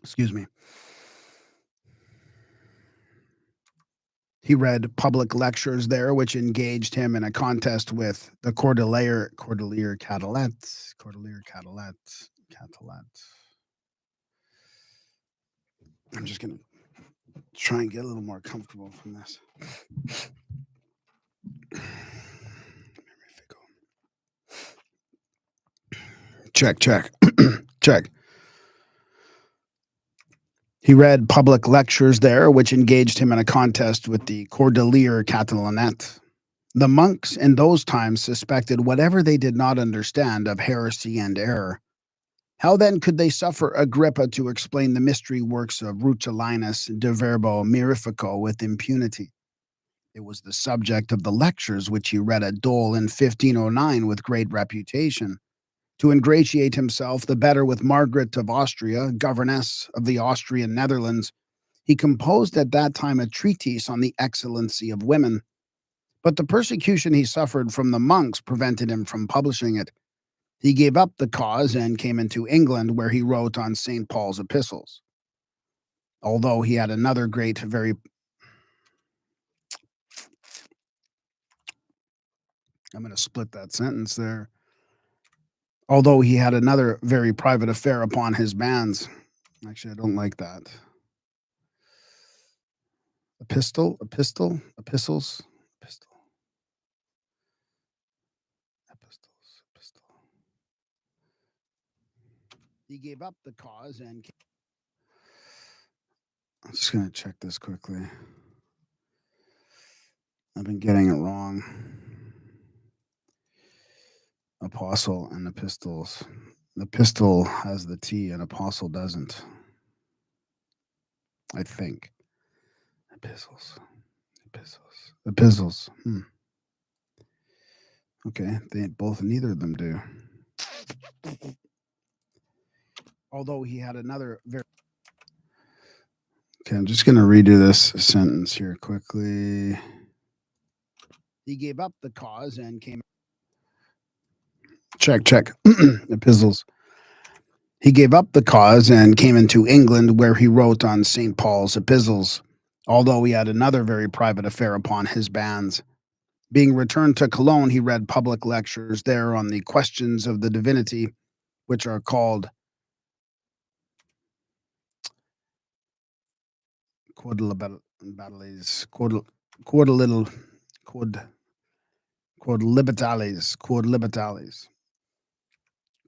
Excuse me. He read public lectures there, which engaged him in a contest with the Cordelier Catalat. I'm just going to try and get a little more comfortable from this. Check. Check. He read public lectures there, which engaged him in a contest with the Cordelier Catalanat. The monks in those times suspected whatever they did not understand of heresy and error. How then could they suffer Agrippa to explain the mystery works of Rutilinus de Verbo Mirifico with impunity? It was the subject of the lectures which he read at Dole in 1509 with great reputation. To ingratiate himself the better with Margaret of Austria, governess of the Austrian Netherlands, he composed at that time a treatise on the excellency of women. But the persecution he suffered from the monks prevented him from publishing it. He gave up the cause and came into England, where he wrote on St. Paul's epistles. Although he had another great, very I'm going to split that sentence there. Although he had another very private affair upon his bands. Actually, I don't like that. Epistles, epistles. He gave up the cause and I'm just going to check this quickly. I've been getting it wrong. Apostle and epistles. The epistle has the T and apostle doesn't. I think. Epistles. Okay, they both, neither of them do. Although he had another very. Okay, I'm just going to redo this sentence here quickly. He gave up the cause and came. Check. Epistles. He gave up the cause and came into England, where he wrote on St. Paul's epistles, although he had another very private affair upon his bands. Being returned to Cologne, he read public lectures there on the questions of the divinity, which are called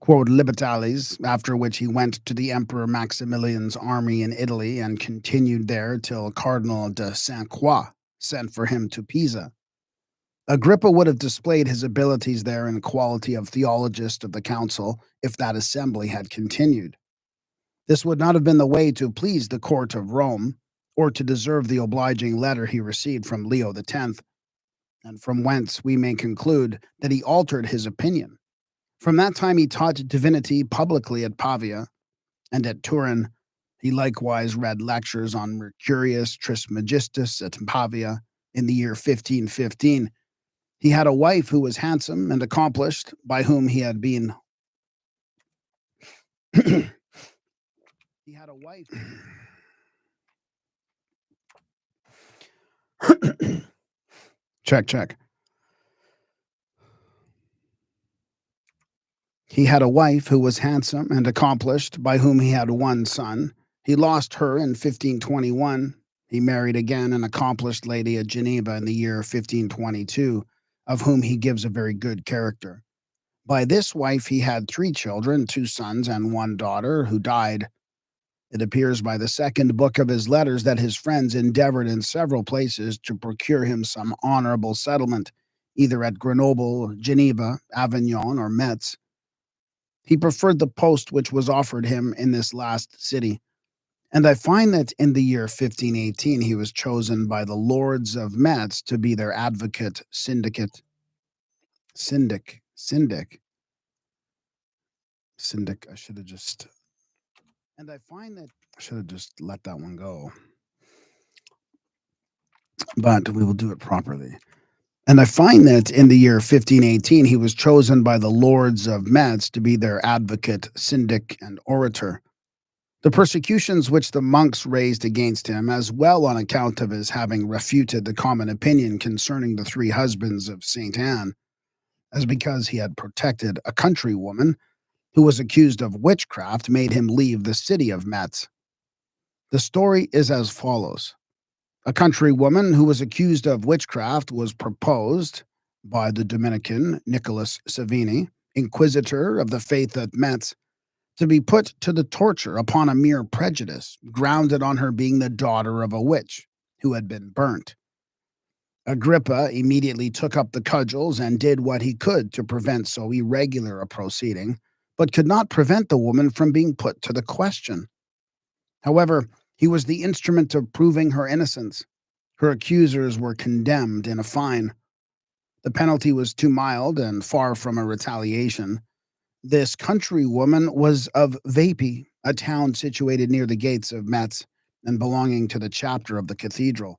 quodlibetales, after which he went to the Emperor Maximilian's army in Italy and continued there till Cardinal de Saint Croix sent for him to Pisa. Agrippa would have displayed his abilities there in quality of theologist of the council if that assembly had continued. This would not have been the way to please the court of Rome, or to deserve the obliging letter he received from Leo X, and from whence we may conclude that he altered his opinion. From that time he taught divinity publicly at Pavia, and at Turin he likewise read lectures on Mercurius Trismegistus at Pavia in the year 1515. He had a wife who was handsome and accomplished, by whom he had been. He had a wife. Check. He had a wife who was handsome and accomplished, by whom he had one son. He lost her in 1521. He married again an accomplished lady at Geneva in the year 1522, of whom he gives a very good character. By this wife he had 3 children, 2 sons and 1 daughter, who died. It appears by the second book of his letters that his friends endeavored in several places to procure him some honorable settlement, either at Grenoble, Geneva, Avignon, or Metz. He preferred the post which was offered him in this last city. And I find that in the year 1518 he was chosen by the lords of Metz to be their advocate, syndic. I should have just, and I find that I should have just let that one go, but we will do it properly. And I find that in the year 1518 he was chosen by the lords of Metz to be their advocate, syndic, and orator. The persecutions which the monks raised against him, as well on account of his having refuted the common opinion concerning the 3 husbands of St. Anne, as because he had protected a countrywoman who was accused of witchcraft, made him leave the city of Metz. The story is as follows. A countrywoman who was accused of witchcraft was proposed by the Dominican Nicholas Savini, inquisitor of the faith at Metz, to be put to the torture upon a mere prejudice, grounded on her being the daughter of a witch who had been burnt. Agrippa immediately took up the cudgels and did what he could to prevent so irregular a proceeding, but could not prevent the woman from being put to the question. However, he was the instrument of proving her innocence. Her accusers were condemned in a fine. The penalty was too mild and far from a retaliation. This countrywoman was of Vapy, a town situated near the gates of Metz and belonging to the chapter of the cathedral.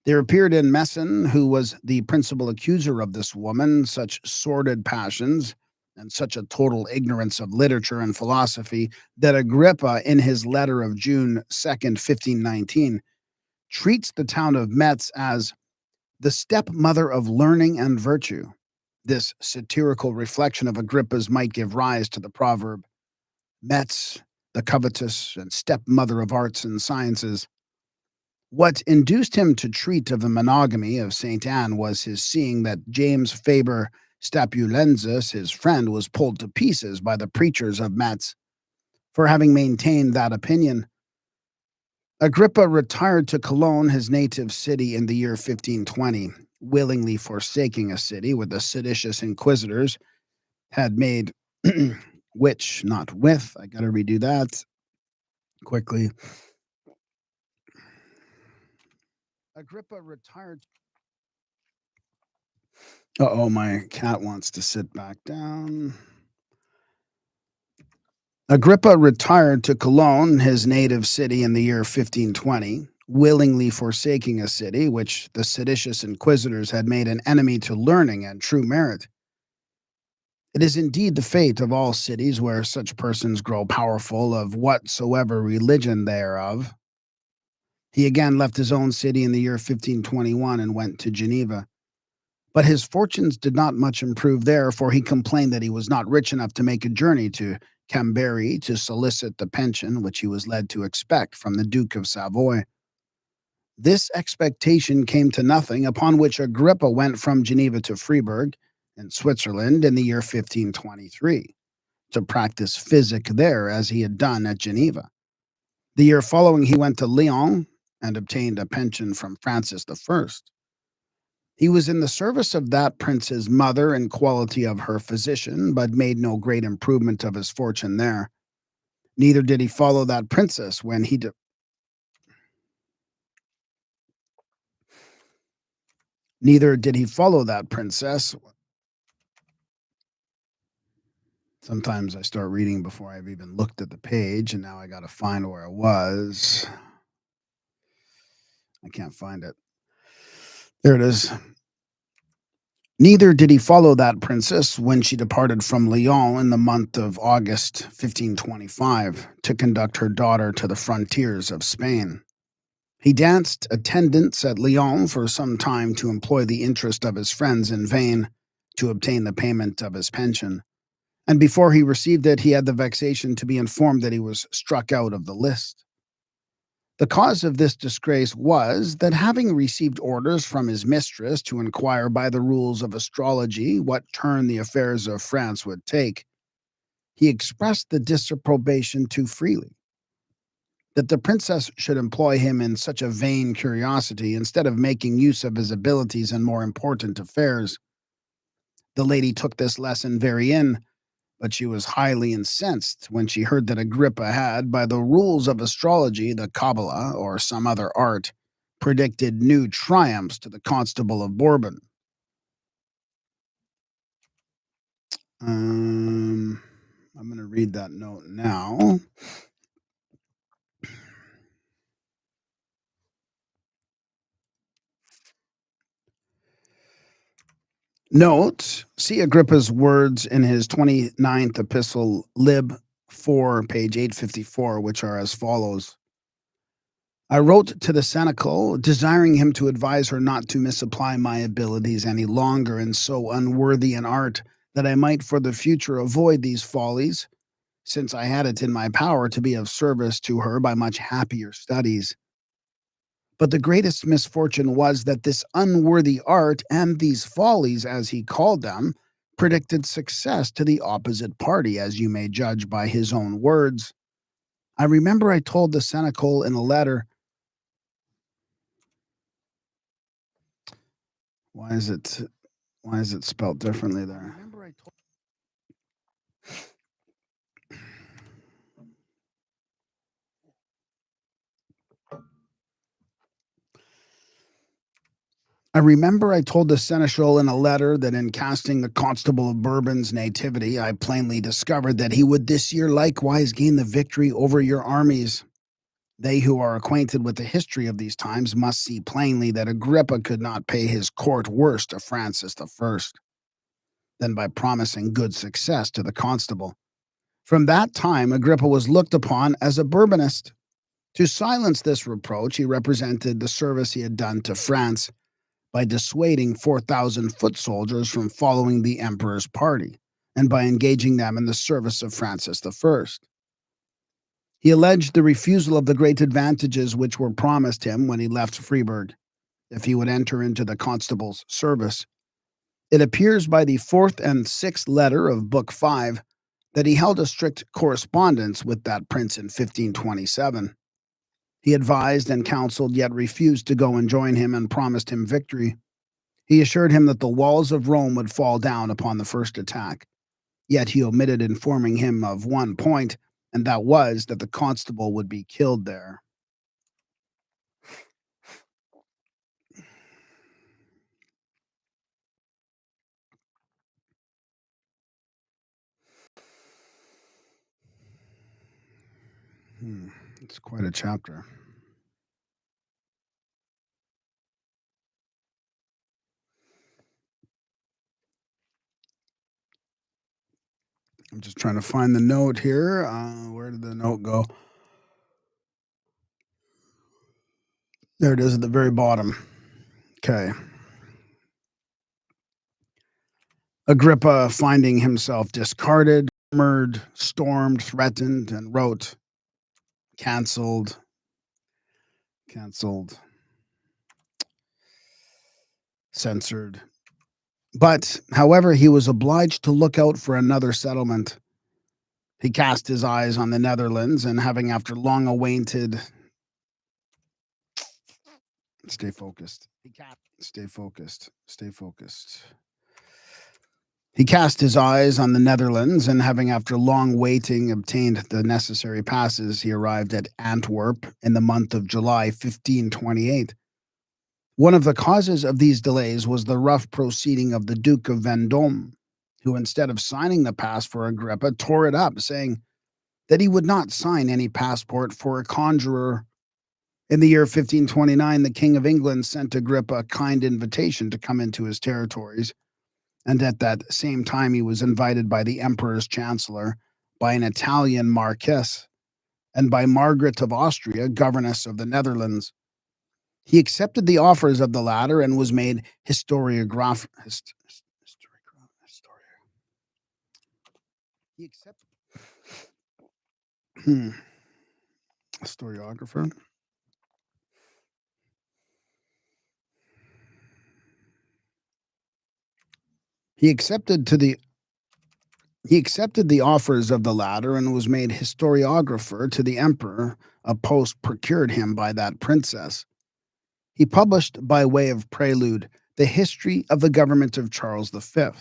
There appeared in Messon, who was the principal accuser of this woman, such sordid passions and such a total ignorance of literature and philosophy that Agrippa, in his letter of June 2nd, 1519, treats the town of Metz as the stepmother of learning and virtue. This satirical reflection of Agrippa's might give rise to the proverb, Metz, the covetous and stepmother of arts and sciences. What induced him to treat of the monogamy of St. Anne was his seeing that James Faber Stapulensis, his friend, was pulled to pieces by the preachers of Metz for having maintained that opinion. Agrippa retired to Cologne, his native city, in the year 1520, willingly forsaking a city where the seditious inquisitors had made which, not with, I gotta redo that quickly. Agrippa retired. Uh-oh, my cat wants to sit back down. Agrippa retired to Cologne, his native city, in the year 1520, willingly forsaking a city which the seditious inquisitors had made an enemy to learning and true merit. It is indeed the fate of all cities where such persons grow powerful of whatsoever religion they are of. He again left his own city in the year 1521 and went to Geneva. But his fortunes did not much improve there, for he complained that he was not rich enough to make a journey to Chambéry to solicit the pension which he was led to expect from the Duke of Savoy. This expectation came to nothing, upon which Agrippa went from Geneva to Freiburg, in Switzerland, in the year 1523, to practice physic there as he had done at Geneva. The year following, he went to Lyon and obtained a pension from Francis I. He was in the service of that prince's mother in quality of her physician, but made no great improvement of his fortune there. Neither did he follow that princess when he Neither did he follow that princess. Sometimes I start reading before I've even looked at the page, and now I got to find where I was. I can't find it. There it is. Neither did he follow that princess when she departed from Lyon in the month of August 1525 to conduct her daughter to the frontiers of Spain. He danced attendance at Lyon for some time to employ the interest of his friends in vain to obtain the payment of his pension, and before he received it, he had the vexation to be informed that he was struck out of the list. The cause of this disgrace was that, having received orders from his mistress to inquire by the rules of astrology what turn the affairs of France would take, he expressed the disapprobation too freely. That the princess should employ him in such a vain curiosity instead of making use of his abilities in more important affairs. The lady took this lesson very in, but she was highly incensed when she heard that Agrippa had, by the rules of astrology, the Kabbalah, or some other art, predicted new triumphs to the Constable of Bourbon. I'm going to read that note now. Note, see Agrippa's words in his 29th epistle, Lib 4, page 854, which are as follows. I wrote to the Senecal, desiring him to advise her not to misapply my abilities any longer in so unworthy an art, that I might for the future avoid these follies, since I had it in my power to be of service to her by much happier studies. But the greatest misfortune was that this unworthy art and these follies, as he called them, predicted success to the opposite party, as you may judge by his own words. I remember I told the Senecal in a letter. Why is it spelled differently there? I remember I told the seneschal in a letter that in casting the Constable of Bourbon's nativity, I plainly discovered that he would this year likewise gain the victory over your armies. They who are acquainted with the history of these times must see plainly that Agrippa could not pay his court worse to Francis I than by promising good success to the constable. From that time, Agrippa was looked upon as a Bourbonist. To silence this reproach, he represented the service he had done to France by dissuading 4,000 foot soldiers from following the emperor's party, and by engaging them in the service of Francis I. He alleged the refusal of the great advantages which were promised him when he left Freiburg, if he would enter into the constable's service. It appears by the 4th and 6th letter of Book 5 that he held a strict correspondence with that prince in 1527. He advised and counseled, yet refused to go and join him, and promised him victory. He assured him that the walls of Rome would fall down upon the first attack. Yet he omitted informing him of one point, and that was that the constable would be killed there. It's quite a chapter. I'm just trying to find the note here. Where did the note go? There it is at the very bottom. Okay. Agrippa, finding himself discarded, murdered, stormed, threatened, and wrote, canceled, censored. But, however, he was obliged to look out for another settlement. He cast his eyes on the Netherlands, and having after long awaited... Stay focused. Stay focused. Stay focused. He cast his eyes on the Netherlands, and having after long waiting obtained the necessary passes, he arrived at Antwerp in the month of July 1528. One of the causes of these delays was the rough proceeding of the Duke of Vendôme, who, instead of signing the pass for Agrippa, tore it up, saying that he would not sign any passport for a conjurer. In the year 1529, the King of England sent Agrippa a kind invitation to come into his territories, and at that same time he was invited by the emperor's chancellor, by an Italian marquess, and by Margaret of Austria, governess of the Netherlands. He accepted the offers of the latter and was made historiographer. He accepted historiographer. He accepted to the He accepted the offers of the latter and was made historiographer to the emperor, a post procured him by that princess. He published, by way of prelude, the history of the government of Charles V,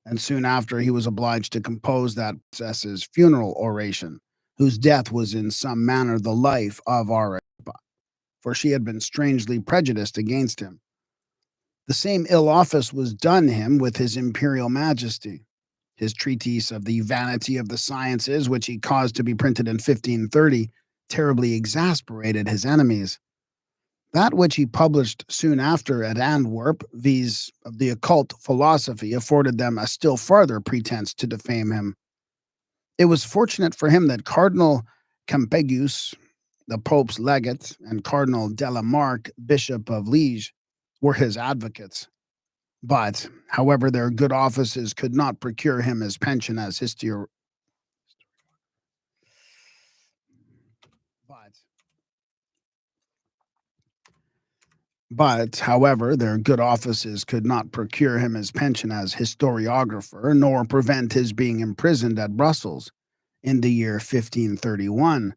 and soon after he was obliged to compose that princess's funeral oration, whose death was in some manner the life of our Agrippa, for she had been strangely prejudiced against him. The same ill office was done him with his imperial majesty. His treatise of the vanity of the sciences, which he caused to be printed in 1530, terribly exasperated his enemies. That which he published soon after at Antwerp, viz., of the occult philosophy, afforded them a still farther pretense to defame him. It was fortunate for him that Cardinal Campegus, the Pope's legate, and Cardinal Delamarque, Bishop of Liege, were his advocates. But, however, their good offices could not procure him his pension as however, their good offices could not procure him his pension as historiographer, nor prevent his being imprisoned at Brussels in the year 1531.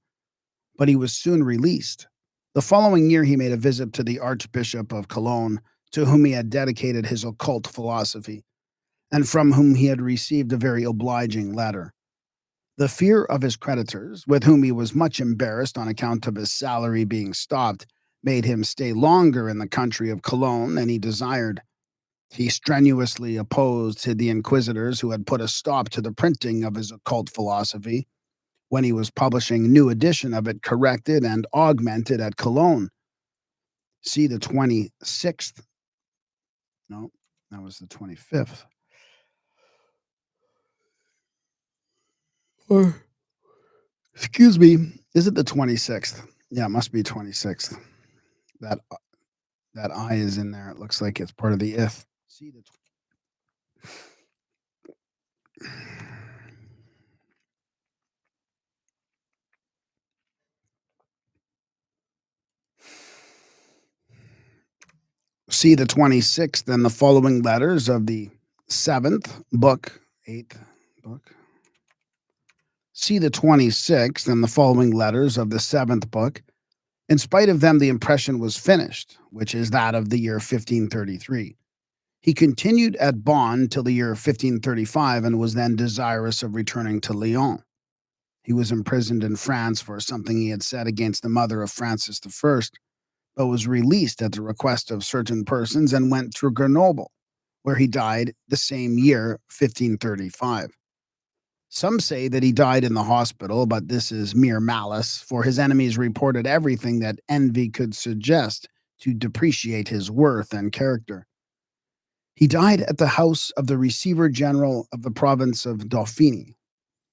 But he was soon released. The following year, he made a visit to the Archbishop of Cologne, to whom he had dedicated his occult philosophy, and from whom he had received a very obliging letter. The fear of his creditors, with whom he was much embarrassed on account of his salary being stopped, made him stay longer in the country of Cologne than he desired. He strenuously opposed to the inquisitors who had put a stop to the printing of his occult philosophy, when he was publishing a new edition of it, corrected and augmented at Cologne. See the 26th. No, that was the 25th. Or, excuse me, is it the 26th? Yeah, it must be 26th. That that I is in there. It looks like it's part of the if. See the See the 26th and the following letters of the 7th book, 8th book. See the 26th and the following letters of the 7th book. In spite of them, the impression was finished, which is that of the year 1533. He continued at Bonn till the year 1535 and was then desirous of returning to Lyon. He was imprisoned in France for something he had said against the mother of Francis I, but was released at the request of certain persons and went to Grenoble, where he died the same year, 1535. Some say that he died in the hospital, but this is mere malice, for his enemies reported everything that envy could suggest to depreciate his worth and character. He died at the house of the Receiver General of the province of Dauphiny,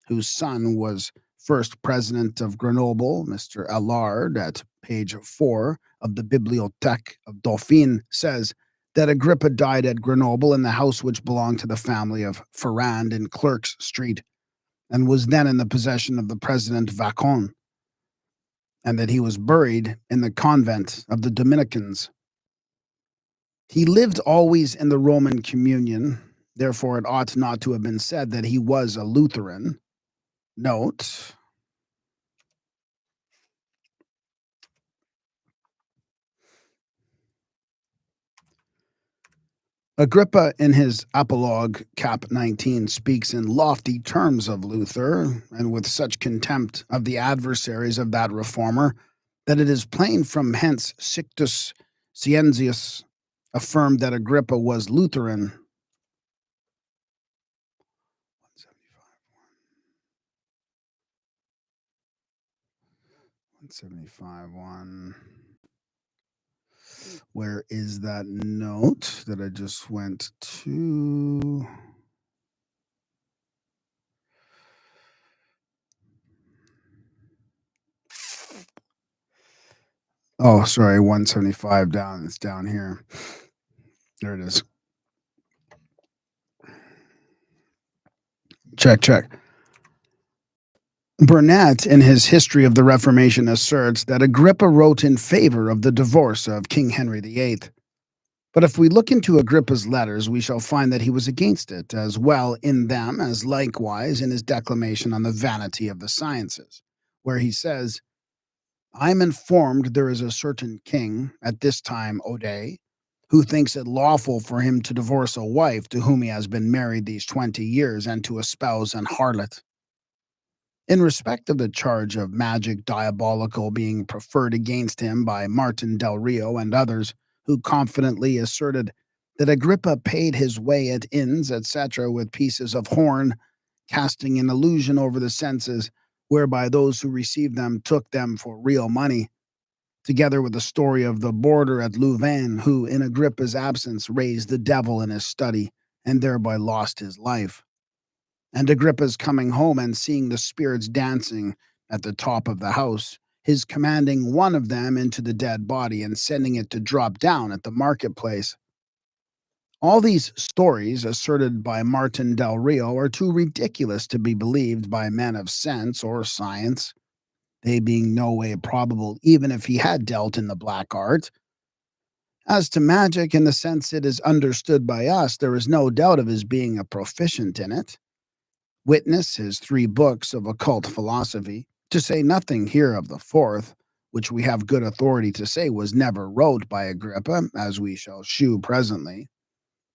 whose son was first president of Grenoble. Mr. Allard, at page 4 of the Bibliothèque of Dauphine, says that Agrippa died at Grenoble in the house which belonged to the family of Ferrand in Clerk's Street, and was then in the possession of the president Vacon, and that he was buried in the convent of the Dominicans. He lived always in the Roman communion, therefore it ought not to have been said that he was a Lutheran. Note, Agrippa, in his apologue, cap 19, speaks in lofty terms of Luther, and with such contempt of the adversaries of that reformer, that it is plain from hence Sictus Ciensius affirmed that Agrippa was Lutheran. 175.1. Where is that note that I just went to? Oh, sorry, 175 down. It's down here. There it is. Check. Burnet, in his History of the Reformation, asserts that Agrippa wrote in favor of the divorce of King Henry VIII. But if we look into Agrippa's letters, we shall find that he was against it, as well in them as likewise in his declamation on the vanity of the sciences, where he says, I am informed there is a certain king at this time, O day, who thinks it lawful for him to divorce a wife to whom he has been married these 20 years and to espouse an harlot. In respect of the charge of magic diabolical being preferred against him by Martin del Rio and others, who confidently asserted that Agrippa paid his way at inns, etc., with pieces of horn, casting an illusion over the senses, whereby those who received them took them for real money, together with the story of the boarder at Louvain, who, in Agrippa's absence, raised the devil in his study, and thereby lost his life. And Agrippa's coming home and seeing the spirits dancing at the top of the house, his commanding one of them into the dead body and sending it to drop down at the marketplace. All these stories, asserted by Martin del Rio, are too ridiculous to be believed by men of sense or science, they being no way probable even if he had dealt in the black art. As to magic, in the sense it is understood by us, there is no doubt of his being a proficient in it. Witness his 3 books of occult philosophy, to say nothing here of the 4th, which we have good authority to say was never wrote by Agrippa, as we shall shew presently,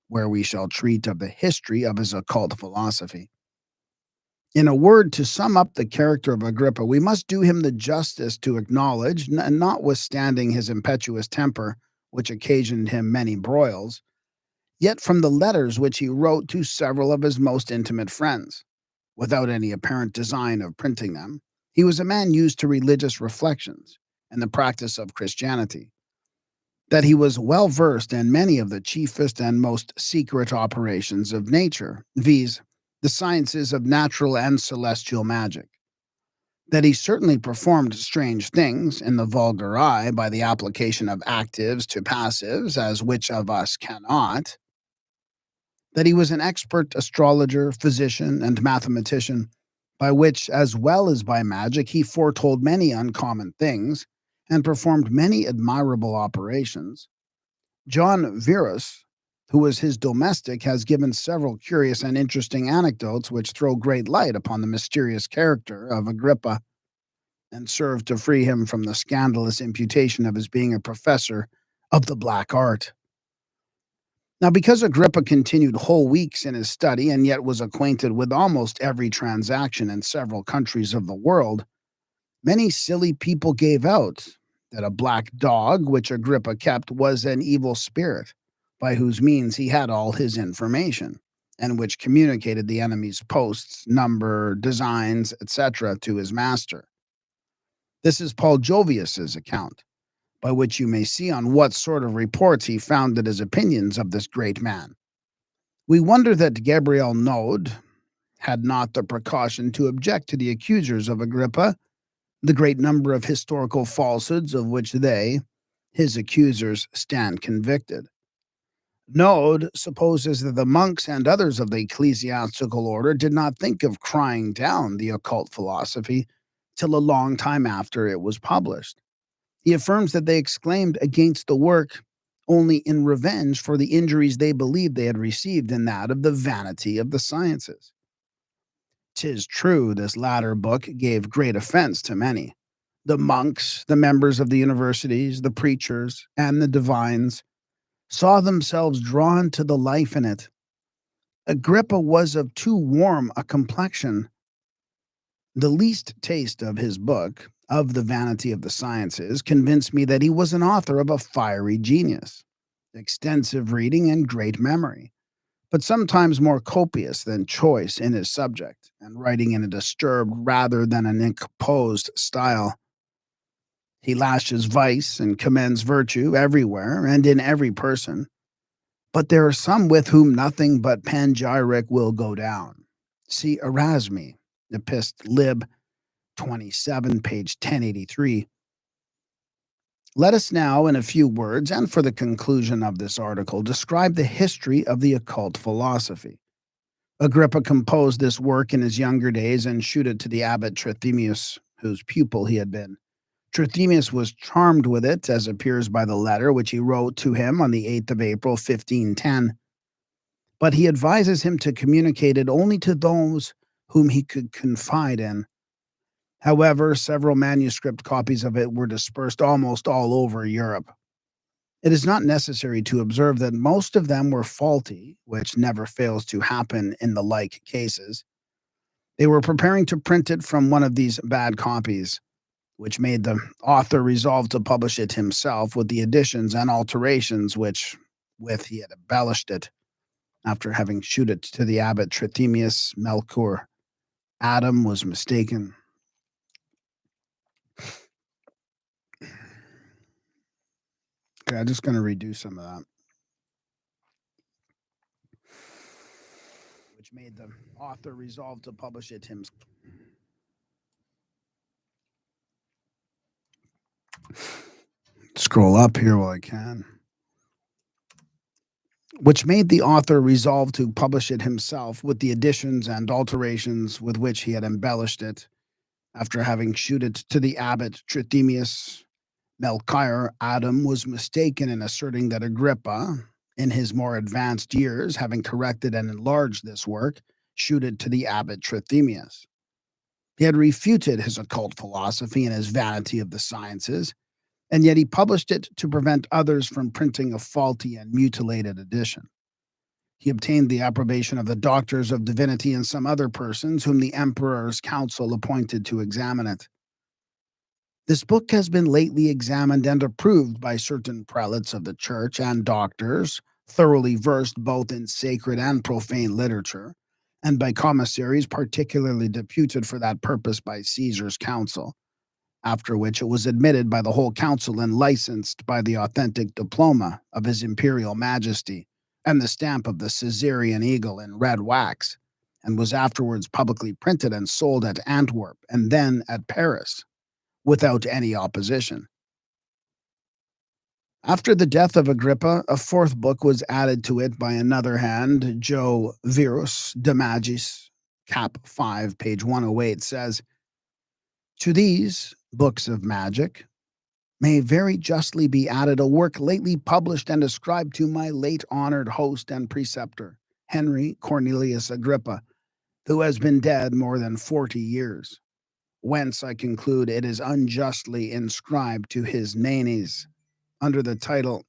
where we shall treat of the history of his occult philosophy. In a word, to sum up the character of Agrippa, we must do him the justice to acknowledge, notwithstanding his impetuous temper, which occasioned him many broils, yet from the letters which he wrote to several of his most intimate friends, without any apparent design of printing them, he was a man used to religious reflections and the practice of Christianity, that he was well versed in many of the chiefest and most secret operations of nature, viz., the sciences of natural and celestial magic, that he certainly performed strange things in the vulgar eye by the application of actives to passives, as which of us cannot, that he was an expert astrologer, physician, and mathematician, by which, as well as by magic, he foretold many uncommon things and performed many admirable operations. John Verus, who was his domestic, has given several curious and interesting anecdotes which throw great light upon the mysterious character of Agrippa, and serve to free him from the scandalous imputation of his being a professor of the black art. Now, because Agrippa continued whole weeks in his study and yet was acquainted with almost every transaction in several countries of the world, many silly people gave out that a black dog which Agrippa kept was an evil spirit, by whose means he had all his information, and which communicated the enemy's posts, number, designs, etc., to his master. This is Paul Jovius's account, by which you may see on what sort of reports he founded his opinions of this great man. We wonder that Gabriel Node had not the precaution to object to the accusers of Agrippa, the great number of historical falsehoods of which they, his accusers, stand convicted. Node supposes that the monks and others of the ecclesiastical order did not think of crying down the occult philosophy till a long time after it was published. He affirms that they exclaimed against the work only in revenge for the injuries they believed they had received in that of the vanity of the sciences. 'Tis true, this latter book gave great offense to many. The monks, the members of the universities, the preachers, and the divines saw themselves drawn to the life in it. Agrippa was of too warm a complexion. The least taste of his book, of the vanity of the sciences, convinced me that he was an author of a fiery genius, extensive reading, and great memory, but sometimes more copious than choice in his subject, and writing in a disturbed rather than an composed style. He lashes vice and commends virtue everywhere and in every person, but there are some with whom nothing but panegyric will go down. See Erasmi, Epist. Lib. 27, page 1083. Let us now, in a few words, and for the conclusion of this article, describe the history of the occult philosophy. Agrippa composed this work in his younger days and shewed it to the abbot Trithemius, whose pupil he had been. Trithemius was charmed with it, as appears by the letter which he wrote to him on the 8th of April, 1510. But he advises him to communicate it only to those whom he could confide in. However, several manuscript copies of it were dispersed almost all over Europe. It is not necessary to observe that most of them were faulty, which never fails to happen in the like cases. They were preparing to print it from one of these bad copies, which made the author resolve to publish it himself with the additions and alterations with he had embellished it, after having shewed it to the abbot Trithemius Melchior. Adam was mistaken. Okay, I'm just going to redo some of that. Which made the author resolve to publish it himself. Scroll up here while I can. Which made the author resolve to publish it himself with the additions and alterations with which he had embellished it, after having shewed it to the abbot Trithemius Melchior. Adam was mistaken in asserting that Agrippa, in his more advanced years, having corrected and enlarged this work, shewed it to the abbot Trithemius. He had refuted his occult philosophy and his vanity of the sciences, and yet he published it to prevent others from printing a faulty and mutilated edition. He obtained the approbation of the doctors of divinity and some other persons whom the emperor's council appointed to examine it. This book has been lately examined and approved by certain prelates of the church and doctors, thoroughly versed both in sacred and profane literature, and by commissaries particularly deputed for that purpose by Caesar's council, after which it was admitted by the whole council and licensed by the authentic diploma of His Imperial Majesty and the stamp of the Caesarean eagle in red wax, and was afterwards publicly printed and sold at Antwerp and then at Paris, without any opposition. After the death of Agrippa, a fourth book was added to it by another hand. Jo Virus de Magis, cap 5, page 108, says, "To these books of magic may very justly be added a work lately published and ascribed to my late honored host and preceptor, Henry Cornelius Agrippa, who has been dead more than 40 years. Whence I conclude it is unjustly inscribed to his manes under the title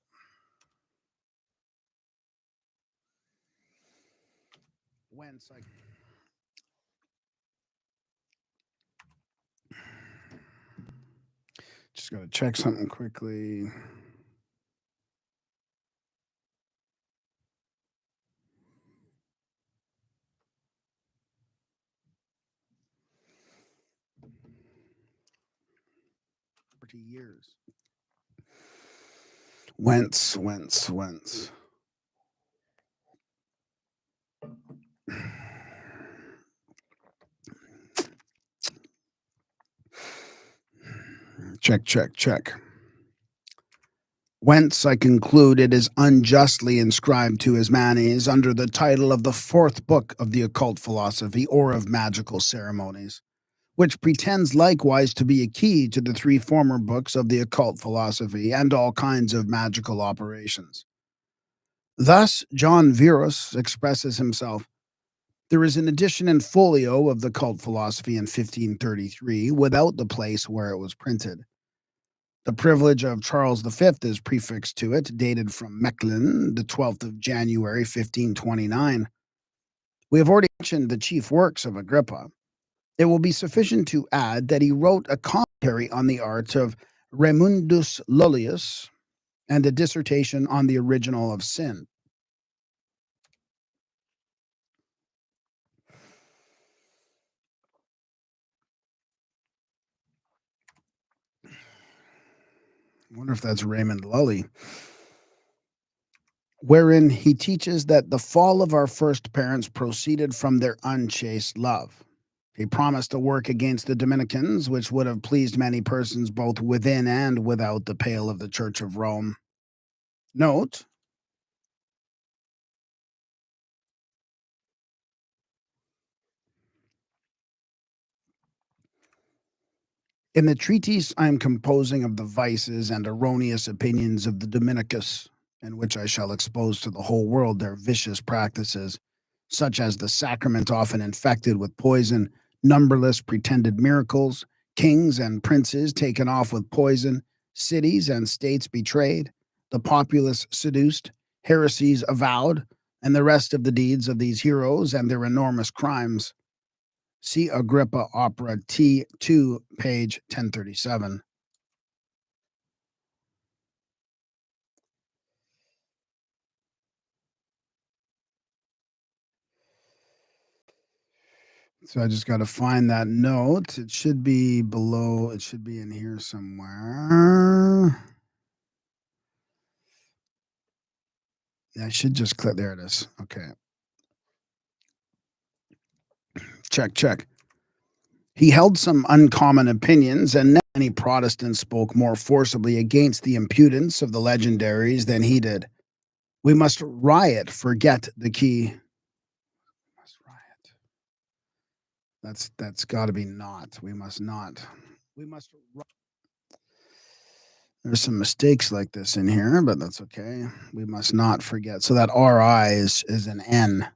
whence I just got to check something quickly. Years. Whence. Check. Whence I conclude it is unjustly inscribed to his manes under the title of the fourth book of the occult philosophy or of magical ceremonies, which pretends likewise to be a key to the three former books of the occult philosophy and all kinds of magical operations. Thus, John Virus expresses himself. There is an edition in folio of the occult philosophy in 1533 without the place where it was printed. The privilege of Charles V is prefixed to it, dated from Mechlin, the 12th of January, 1529. We have already mentioned the chief works of Agrippa. It will be sufficient to add that he wrote a commentary on the art of Raymundus Lullius and a dissertation on the original of sin. I wonder if that's Raymond Lully. Wherein he teaches that the fall of our first parents proceeded from their unchaste love. He promised a work against the Dominicans, which would have pleased many persons both within and without the pale of the Church of Rome. Note, In the treatise I am composing of the vices and erroneous opinions of the Dominicus, in which I shall expose to the whole world their vicious practices, such as the sacrament often infected with poison, numberless pretended miracles, kings and princes taken off with poison, cities and states betrayed, the populace seduced, heresies avowed, and the rest of the deeds of these heroes and their enormous crimes. See Agrippa Opera T2, page 1037. So I just got to find that note. It should be below, it should be in here somewhere. I should just click. There it is. Okay. Check, check. He held some uncommon opinions, and many Protestants spoke more forcibly against the impudence of the legendaries than he did. We must riot, forget the key. Must riot. That's got to be not. We must not. We must. There's some mistakes like this in here, but that's okay. We must not forget. So that RI is an N.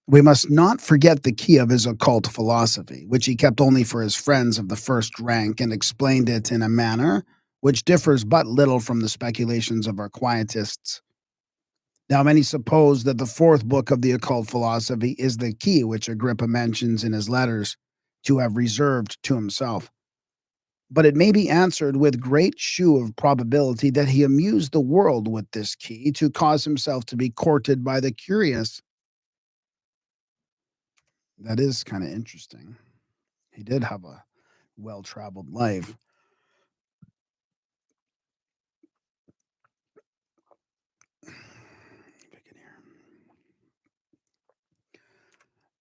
We must not forget the key of his occult philosophy, which he kept only for his friends of the first rank, and explained it in a manner which differs but little from the speculations of our quietists. Now, many suppose that the fourth book of the occult philosophy is the key which Agrippa mentions in his letters to have reserved to himself. But it may be answered with great shew of probability that he amused the world with this key to cause himself to be courted by the curious. That is kind of interesting. He did have a well-traveled life.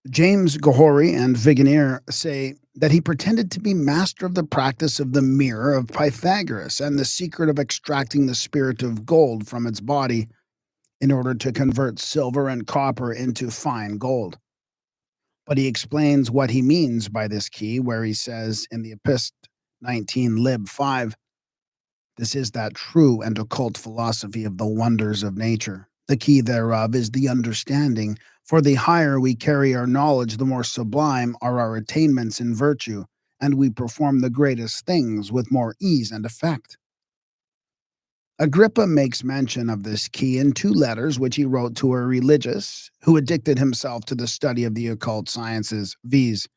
James Gohori and Vigenère say that he pretended to be master of the practice of the mirror of Pythagoras and the secret of extracting the spirit of gold from its body in order to convert silver and copper into fine gold. But he explains what he means by this key, where he says in the Epist 19 Lib 5, this is that true and occult philosophy of the wonders of nature. The key thereof is the understanding, for the higher we carry our knowledge, the more sublime are our attainments in virtue, and we perform the greatest things with more ease and effect. Agrippa makes mention of this key in two letters which he wrote to a religious who addicted himself to the study of the occult sciences, viz.,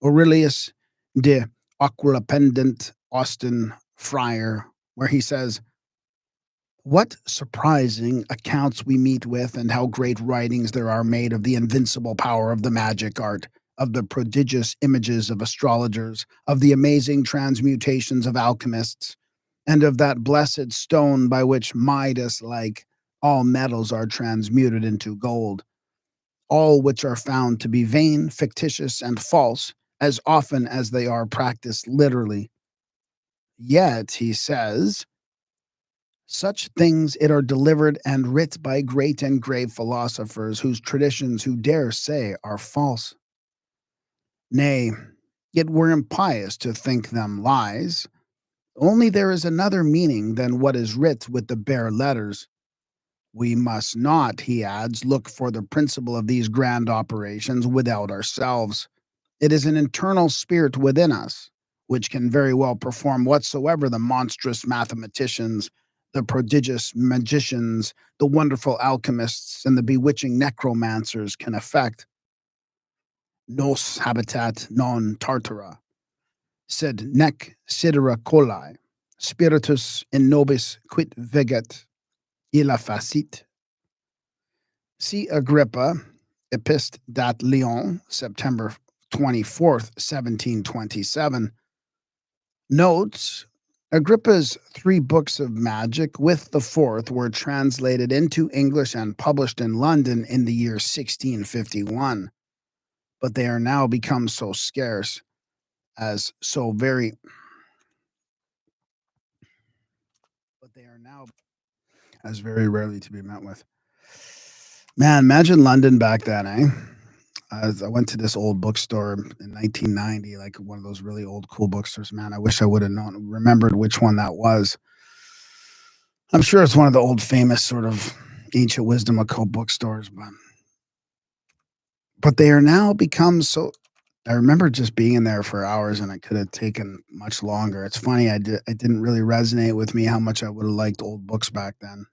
Aurelius de Aquilapendent Austin Friar, where he says, what surprising accounts we meet with, and how great writings there are made of the invincible power of the magic art, of the prodigious images of astrologers, of the amazing transmutations of alchemists, and of that blessed stone by which Midas like all metals are transmuted into gold, all which are found to be vain, fictitious, and false, as often as they are practiced literally. Yet, he says, such things it are delivered and writ by great and grave philosophers, whose traditions who dare say are false. Nay, it were impious to think them lies. Only there is another meaning than what is writ with the bare letters. We must not, he adds, look for the principle of these grand operations without ourselves. It is an internal spirit within us, which can very well perform whatsoever the monstrous mathematicians, the prodigious magicians, the wonderful alchemists, and the bewitching necromancers can effect. Nos habitat non tartara, sed nec sidera coli, spiritus in nobis quid veget, illa facit. See Agrippa, Epist dat Lyon, September 24th, 1727. Notes, Agrippa's three books of magic, with the fourth, were translated into English and published in London in the year 1651. But they are now become so scarce as so very. But they are now as very rarely to be met with. Man, imagine London back then, eh? I went to this old bookstore in 1990, like one of those really old cool bookstores. Man, I wish I would have remembered which one that was. I'm sure it's one of the old famous sort of ancient wisdom occult bookstores, but they are now become so. I remember just being in there for hours, and it could have taken much longer. It's funny, it didn't really resonate with me how much I would have liked old books back then.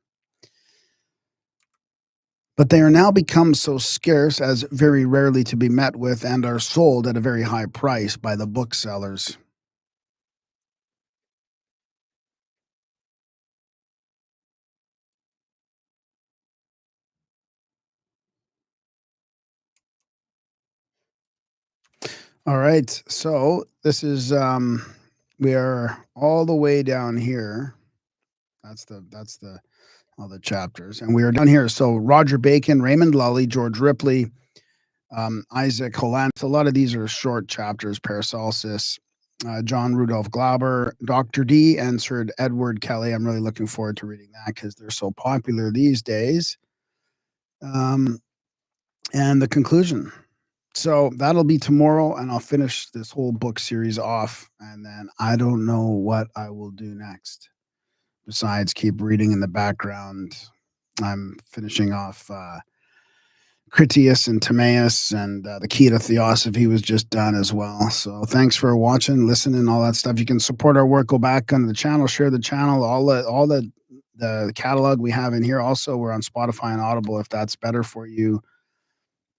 But they are now become so scarce as very rarely to be met with and are sold at a very high price by the booksellers. All right. So this is we are all the way down here. That's the all the chapters. And we are down here. So Roger Bacon, Raymond Lully, George Ripley, Isaac Holland. A lot of these are short chapters. Paracelsus, John Rudolph Glauber, Dr. D, and Sir Edward Kelly. I'm really looking forward to reading that because they're so popular these days. Um, and the conclusion. So that'll be tomorrow, and I'll finish this whole book series off, and then I don't know what I will do next. Besides, keep reading in the background. I'm finishing off Critias and Timaeus, and the Key to Theosophy was just done as well. So thanks for watching, listening, all that stuff. You can support our work. Go back on the channel, share the channel, all the catalog we have in here. Also, we're on Spotify and Audible if that's better for you.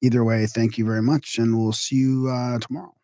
Either way, thank you very much, and we'll see you tomorrow.